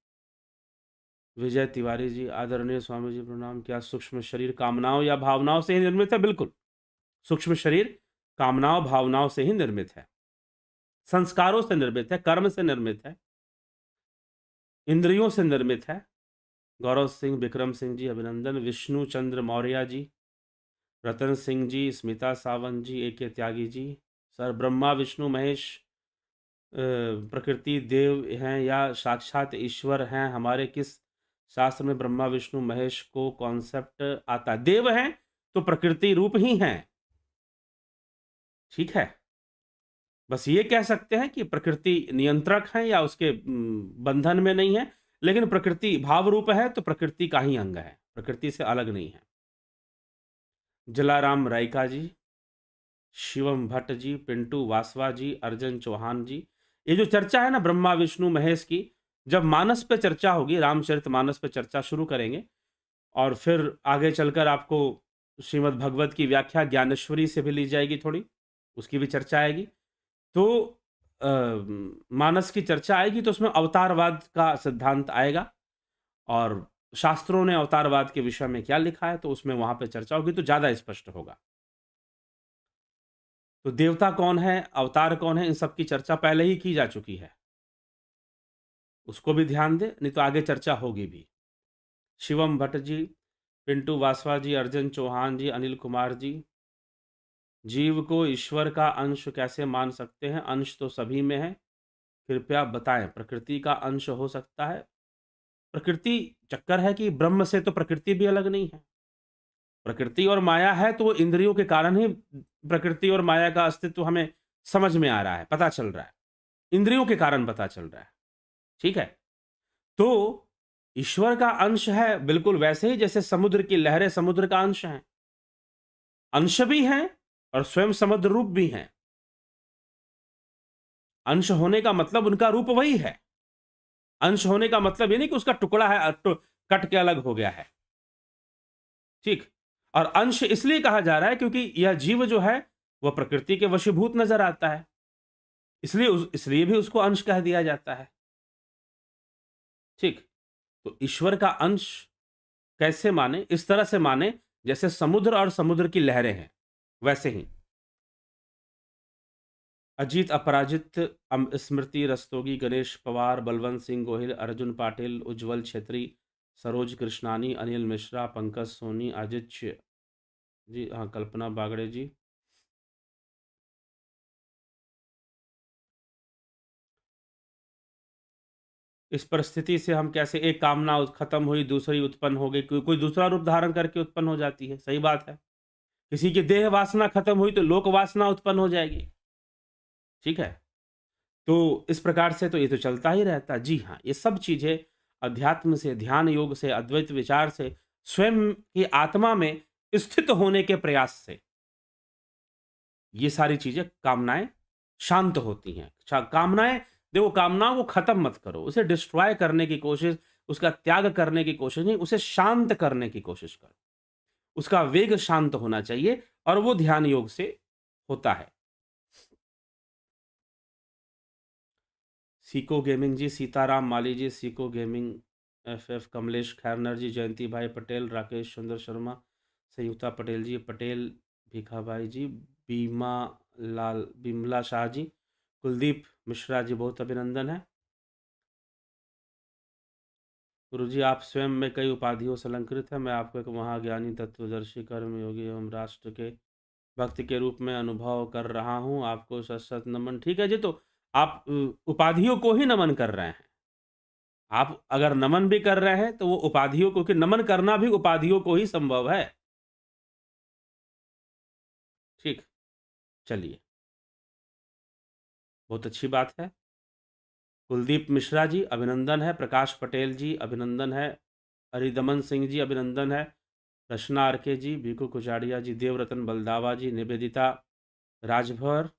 विजय तिवारी जी, आदरणीय स्वामी जी प्रणाम। क्या सूक्ष्म शरीर कामनाओं या भावनाओं से ही निर्मित है? बिल्कुल, सूक्ष्म शरीर कामनाओं भावनाओं से ही निर्मित है, संस्कारों से निर्मित है, कर्म से निर्मित है, इंद्रियों से निर्मित है। गौरव सिंह, विक्रम सिंह जी अभिनंदन। विष्णु चंद्र मौर्य जी, रतन सिंह जी, स्मिता सावंत जी, ए.के. त्यागी जी, सर ब्रह्मा विष्णु महेश प्रकृति देव हैं या साक्षात ईश्वर हैं? हमारे किस शास्त्र में ब्रह्मा विष्णु महेश को कॉन्सेप्ट आता है? देव हैं तो प्रकृति रूप ही हैं। ठीक है, बस ये कह सकते हैं कि प्रकृति नियंत्रक है या उसके बंधन में नहीं है, लेकिन प्रकृति भाव रूप है तो प्रकृति का ही अंग है, प्रकृति से अलग नहीं है। जलाराम रायका जी, शिवम भट्ट जी, पिंटू वासवा जी, अर्जन चौहान जी, ये जो चर्चा है ना ब्रह्मा विष्णु महेश की, जब मानस पे चर्चा होगी, रामचरित मानस पे चर्चा शुरू करेंगे और फिर आगे चलकर आपको श्रीमद् भगवत की व्याख्या ज्ञानेश्वरी से भी ली जाएगी, थोड़ी उसकी भी चर्चा आएगी। तो अ, मानस की चर्चा आएगी तो उसमें अवतारवाद का सिद्धांत आएगा और शास्त्रों ने अवतारवाद के विषय में क्या लिखा है, तो उसमें वहां पे चर्चा होगी तो ज्यादा स्पष्ट होगा। तो देवता कौन है, अवतार कौन है, इन सब की चर्चा पहले ही की जा चुकी है, उसको भी ध्यान दे, नहीं तो आगे चर्चा होगी भी। शिवम भट्ट जी, पिंटू वासवा जी, अर्जुन चौहान जी, अनिल कुमार जी, जीव को ईश्वर का अंश कैसे मान सकते हैं? अंश तो सभी में है, कृपया बताएं। प्रकृति का अंश हो सकता है? प्रकृति, चक्कर है कि ब्रह्म से तो प्रकृति भी अलग नहीं है। प्रकृति और माया है तो वो इंद्रियों के कारण ही प्रकृति और माया का अस्तित्व हमें समझ में आ रहा है, पता चल रहा है, इंद्रियों के कारण पता चल रहा है। ठीक है, तो ईश्वर का अंश है बिल्कुल वैसे ही जैसे समुद्र की लहरें समुद्र का अंश हैं, अंश भी हैं और स्वयं समुद्र रूप भी हैं। अंश होने का मतलब उनका रूप वही है। अंश होने का मतलब ये नहीं कि उसका टुकड़ा है कट के अलग हो गया है। ठीक, और अंश इसलिए कहा जा रहा है क्योंकि यह जीव जो है वह प्रकृति के वशीभूत नजर आता है, इसलिए भी उसको अंश कह दिया जाता है। ठीक, तो ईश्वर का अंश कैसे माने? इस तरह से माने जैसे समुद्र और समुद्र की लहरें हैं, वैसे ही। अजीत अपराजित, स्मृति रस्तोगी, गणेश पवार, बलवंत सिंह गोहिल, अर्जुन पाटिल, उज्जवल छेत्री, सरोज कृष्णानी, अनिल मिश्रा, पंकज सोनी, आदित्य जी, हाँ, कल्पना बागड़े जी। इस परिस्थिति से हम कैसे, एक कामना खत्म हुई दूसरी उत्पन्न हो गई, कोई दूसरा रूप धारण करके उत्पन्न हो जाती है, सही बात है। किसी की देह वासना खत्म हुई तो लोक वासना उत्पन्न हो जाएगी। ठीक है, तो इस प्रकार से तो ये तो चलता ही रहता है। जी हाँ, ये सब चीजें अध्यात्म से, ध्यान योग से, अद्वैत विचार से, स्वयं की आत्मा में स्थित होने के प्रयास से ये सारी चीजें, कामनाएं शांत होती हैं। कामनाएं, देखो, कामनाओं को खत्म मत करो, उसे डिस्ट्रॉय करने की कोशिश, उसका त्याग करने की कोशिश नहीं, उसे शांत करने की कोशिश करो। उसका वेग शांत होना चाहिए और वो ध्यान योग से होता है। Seiko gaming ji, Sitaram Mali ji, Seiko gaming, F Kamlesh Khairnar ji, Jayanti bhai Patel, Rakesh Chandra Sharma, संयुक्ता पटेल जी, पटेल भीखा भाई जी, बीमा बिमला शाह जी, कुलदीप मिश्रा जी, बहुत अभिनंदन है। गुरु जी, आप स्वयं में कई उपाधियों से अलंकृत हैं। मैं आपको एक महाज्ञानी, तत्वदर्शी, कर्मयोगी एवं राष्ट्र के भक्त के रूप में अनुभव कर रहा हूँ। आपको सत नमन। ठीक है जी, तो आप उपाधियों को ही नमन कर रहे हैं। आप अगर नमन भी कर रहे हैं तो वो उपाधियों को, कि नमन करना भी उपाधियों को ही संभव है। ठीक, चलिए, बहुत अच्छी बात है। कुलदीप मिश्रा जी, अभिनंदन है। प्रकाश पटेल जी, अभिनंदन है। हरिदमन सिंह जी, अभिनंदन है। रचना आरके जी, भीखू कुचाड़िया जी, देवरतन बलदावा जी, निवेदिता राजभर,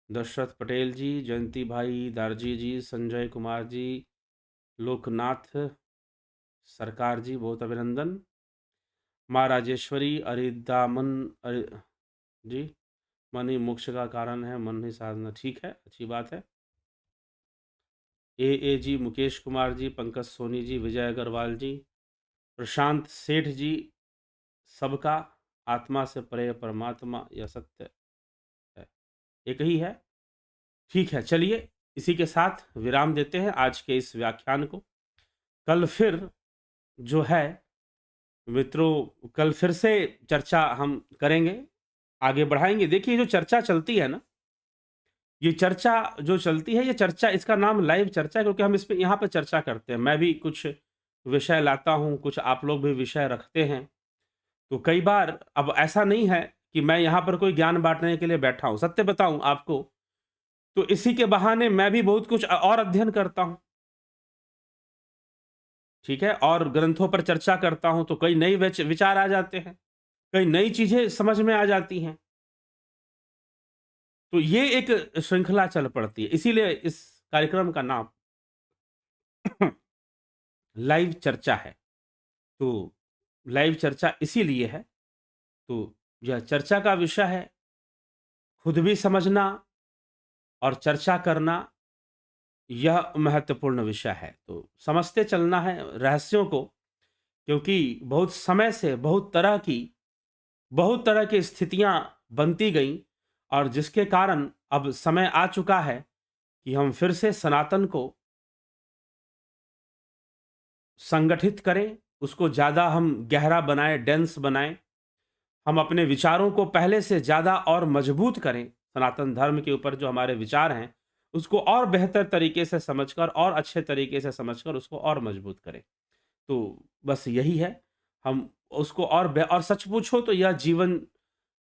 दशरथ पटेल जी, जयंती भाई दारजी जी, संजय कुमार जी, लोकनाथ सरकार जी, बहुत अभिनंदन। माँ राजेश्वरी, अरिदामन जी, मन ही मोक्ष का कारण है, मन ही साधना। ठीक है, अच्छी बात है। ए जी, मुकेश कुमार जी, पंकज सोनी जी, विजय अग्रवाल जी, प्रशांत सेठ जी, सबका आत्मा से परे परमात्मा यह सत्य है, एक ही है। ठीक है, चलिए, इसी के साथ विराम देते हैं आज के इस व्याख्यान को। कल फिर जो है मित्रों, कल फिर से चर्चा हम करेंगे, आगे बढ़ाएंगे। देखिए, जो चर्चा चलती है ना, ये चर्चा जो चलती है, ये चर्चा, इसका नाम लाइव चर्चा है, क्योंकि हम इस पे यहाँ पे चर्चा करते हैं। मैं भी कुछ विषय लाता हूँ, कुछ आप लोग भी विषय रखते हैं। तो कई बार अब ऐसा नहीं है कि मैं यहाँ पर कोई ज्ञान बांटने के लिए बैठा हूँ। सत्य बताऊँ आपको, तो इसी के बहाने मैं भी बहुत कुछ और अध्ययन करता हूँ। ठीक है, और ग्रंथों पर चर्चा करता हूँ, तो कई नए विचार आ जाते हैं, कई नई चीजें समझ में आ जाती हैं। तो ये एक श्रृंखला चल पड़ती है, इसीलिए इस कार्यक्रम का नाम लाइव चर्चा है। तो लाइव चर्चा इसीलिए है, तो यह चर्चा का विषय है, खुद भी समझना और चर्चा करना, यह महत्वपूर्ण विषय है। तो समझते चलना है रहस्यों को, क्योंकि बहुत तरह की स्थितियां बनती गईं, और जिसके कारण अब समय आ चुका है कि हम फिर से सनातन को संगठित करें, उसको ज़्यादा हम गहरा बनाएं, डेंस बनाएं, हम अपने विचारों को पहले से ज़्यादा और मजबूत करें। सनातन धर्म के ऊपर जो हमारे विचार हैं, उसको और बेहतर तरीके से समझकर और अच्छे तरीके से समझकर उसको और मजबूत करें। तो बस यही है, हम उसको और सच पूछो तो यह जीवन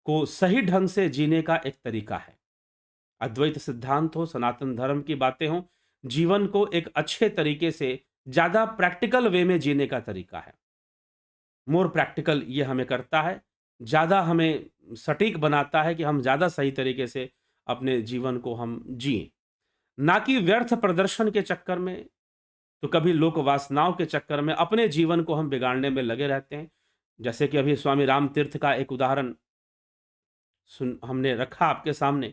को सही ढंग से जीने का एक तरीका है। अद्वैत सिद्धांत हो, सनातन धर्म की बातें हों, जीवन को एक अच्छे तरीके से, ज़्यादा प्रैक्टिकल वे में जीने का तरीका है। मोर प्रैक्टिकल ये हमें करता है, ज़्यादा हमें सटीक बनाता है कि हम ज़्यादा सही तरीके से अपने जीवन को हम जिएँ। ना कि व्यर्थ प्रदर्शन के चक्कर में, तो कभी लोक वासनाओं के चक्कर में अपने जीवन को हम बिगाड़ने में लगे रहते हैं। जैसे कि अभी स्वामी राम तीर्थ का एक उदाहरण सुन हमने रखा आपके सामने।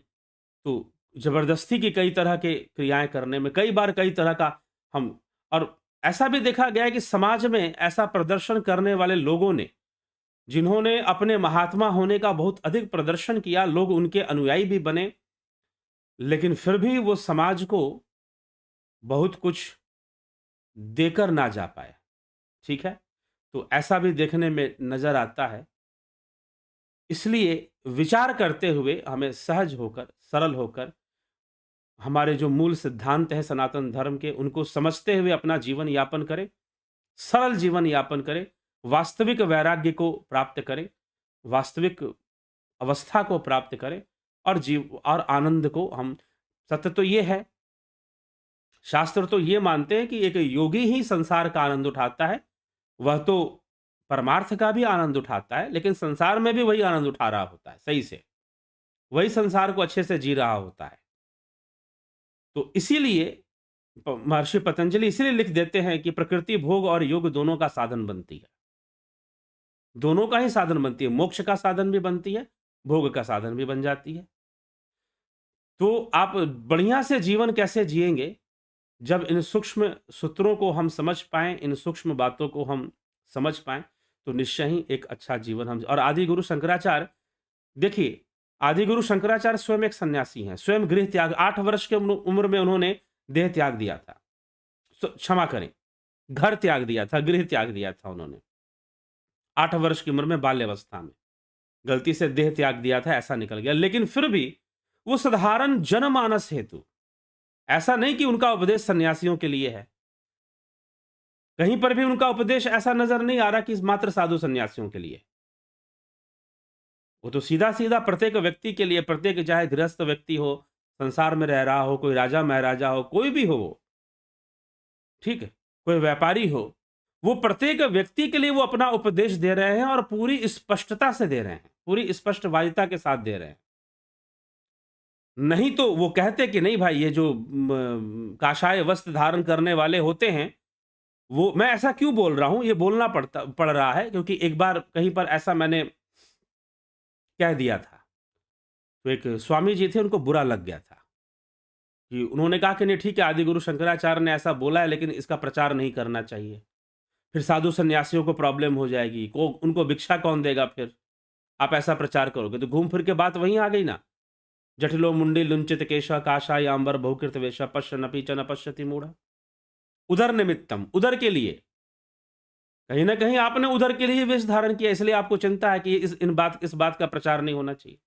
तो ज़बरदस्ती की कई तरह के क्रियाएँ करने में, कई बार कई तरह का हम, और ऐसा भी देखा गया है कि समाज में ऐसा प्रदर्शन करने वाले लोगों ने, जिन्होंने अपने महात्मा होने का बहुत अधिक प्रदर्शन किया, लोग उनके अनुयायी भी बने, लेकिन फिर भी वो समाज को बहुत कुछ देकर ना जा पाए। ठीक है? तो ऐसा भी देखने में नज़र आता है। इसलिए विचार करते हुए हमें सहज होकर, सरल होकर, हमारे जो मूल सिद्धांत हैं सनातन धर्म के, उनको समझते हुए अपना जीवन यापन करें, सरल जीवन यापन करें, वास्तविक वैराग्य को प्राप्त करें, वास्तविक अवस्था को प्राप्त करें, और आनंद को हम, सत्य तो ये है, शास्त्र तो ये मानते हैं कि एक योगी ही संसार का आनंद उठाता है। वह तो परमार्थ का भी आनंद उठाता है, लेकिन संसार में भी वही आनंद उठा रहा होता है सही से, वही संसार को अच्छे से जी रहा होता है। तो इसीलिए महर्षि पतंजलि इसलिए लिख देते हैं कि प्रकृति भोग और योग दोनों का साधन बनती है। दोनों का ही साधन बनती है, मोक्ष का साधन भी बनती है, भोग का साधन भी बन जाती है। तो आप बढ़िया से जीवन कैसे जिएंगे, जब इन सूक्ष्म सूत्रों को हम समझ पाएँ, इन सूक्ष्म बातों को हम समझ पाएँ, तो निश्चय ही एक अच्छा जीवन हम। और आदि गुरु शंकराचार्य, देखिए, आदि गुरु शंकराचार्य स्वयं एक सन्यासी हैं, स्वयं गृह त्याग 8 वर्ष की उम्र में उन्होंने देह त्याग दिया था। क्षमा करें, घर त्याग दिया था, गृह त्याग दिया था उन्होंने। 8 वर्ष की उम्र में बाल्यावस्था में। गलती से देह त्याग दिया था, ऐसा निकल गया। लेकिन फिर भी वो साधारण जनमानस हेतु, ऐसा नहीं कि उनका उपदेश सन्यासियों के लिए है। कहीं पर भी उनका उपदेश ऐसा नजर नहीं आ रहा कि मात्र साधु सन्यासियों के लिए। वो तो सीधा-सीधा प्रत्येक व्यक्ति के लिए, प्रत्येक चाहे गृहस्थ व्यक्ति हो, संसार में रह रहा हो, कोई राजा महाराजा हो, कोई भी हो वो, ठीक है? कोई व्यापारी हो, वो प्रत्येक व्यक्ति के लिए वो अपना उपदेश दे रहे हैं और पूरी स्पष्टता से दे रहे हैं, पूरी स्पष्टवादिता के साथ दे रहे हैं। नहीं तो वो कहते कि नहीं भाई, ये जो काषाय वस्त्र धारण करने वाले होते हैं, वो, मैं ऐसा क्यों बोल रहा हूँ, ये बोलना पड़ रहा है क्योंकि एक बार कहीं पर ऐसा मैंने कह दिया था। तो एक स्वामी जी थे, उनको बुरा लग गया था कि उन्होंने कहा कि नहीं ठीक है, आदि गुरु शंकराचार्य ने ऐसा बोला है, लेकिन इसका प्रचार नहीं करना चाहिए। फिर साधु सन्यासियों को प्रॉब्लम हो जाएगी, उनको भिक्षा कौन देगा फिर? आप ऐसा प्रचार करोगे तो घूम फिर के बात वहीं आ गई ना। जटिलो मुंडी लुंचित केशा काषायांबर बहुकृत वेशा पश्यन्नपि च न पश्यति मूढ़ा। उदर निमित्तम, उदर के लिए, कहीं ना कहीं आपने उदर के लिए वेश धारण किया, इसलिए आपको चिंता है कि इस बात का प्रचार नहीं होना चाहिए।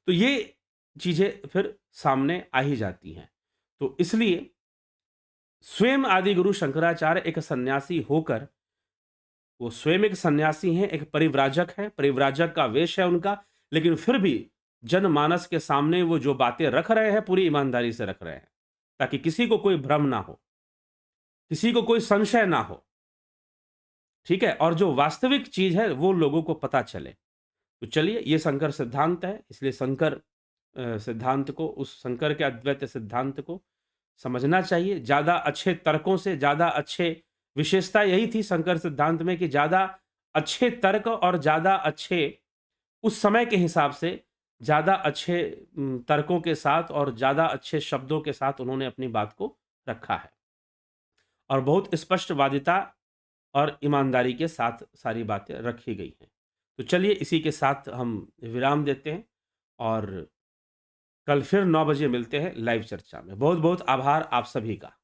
तो ये चीजें फिर सामने आ ही जाती हैं। तो इसलिए स्वयं आदि गुरु शंकराचार्य एक सन्यासी होकर, वो स्वयं एक सन्यासी हैं, एक परिव्राजक हैं, परिव्राजक का वेश है उनका, लेकिन फिर भी जनमानस के सामने वो जो बातें रख रहे हैं पूरी ईमानदारी से रख रहे हैं, ताकि किसी को कोई भ्रम ना हो, किसी को कोई संशय ना हो, ठीक है? और जो वास्तविक चीज है वो लोगों को पता चले। तो चलिए, ये शंकर सिद्धांत है, इसलिए शंकर सिद्धांत को, उस शंकर के अद्वैत सिद्धांत को समझना चाहिए। ज़्यादा अच्छे तर्कों से, ज़्यादा अच्छे, विशेषता यही थी शंकर सिद्धांत में कि ज़्यादा अच्छे तर्क और ज़्यादा अच्छे, उस समय के हिसाब से ज़्यादा अच्छे तर्कों के साथ और ज़्यादा अच्छे शब्दों के साथ उन्होंने अपनी बात को रखा है, और बहुत स्पष्टवादिता और ईमानदारी के साथ सारी बातें रखी गई हैं। तो चलिए, इसी के साथ हम विराम देते हैं और कल फिर 9 बजे मिलते हैं लाइव चर्चा में। बहुत बहुत आभार आप सभी का।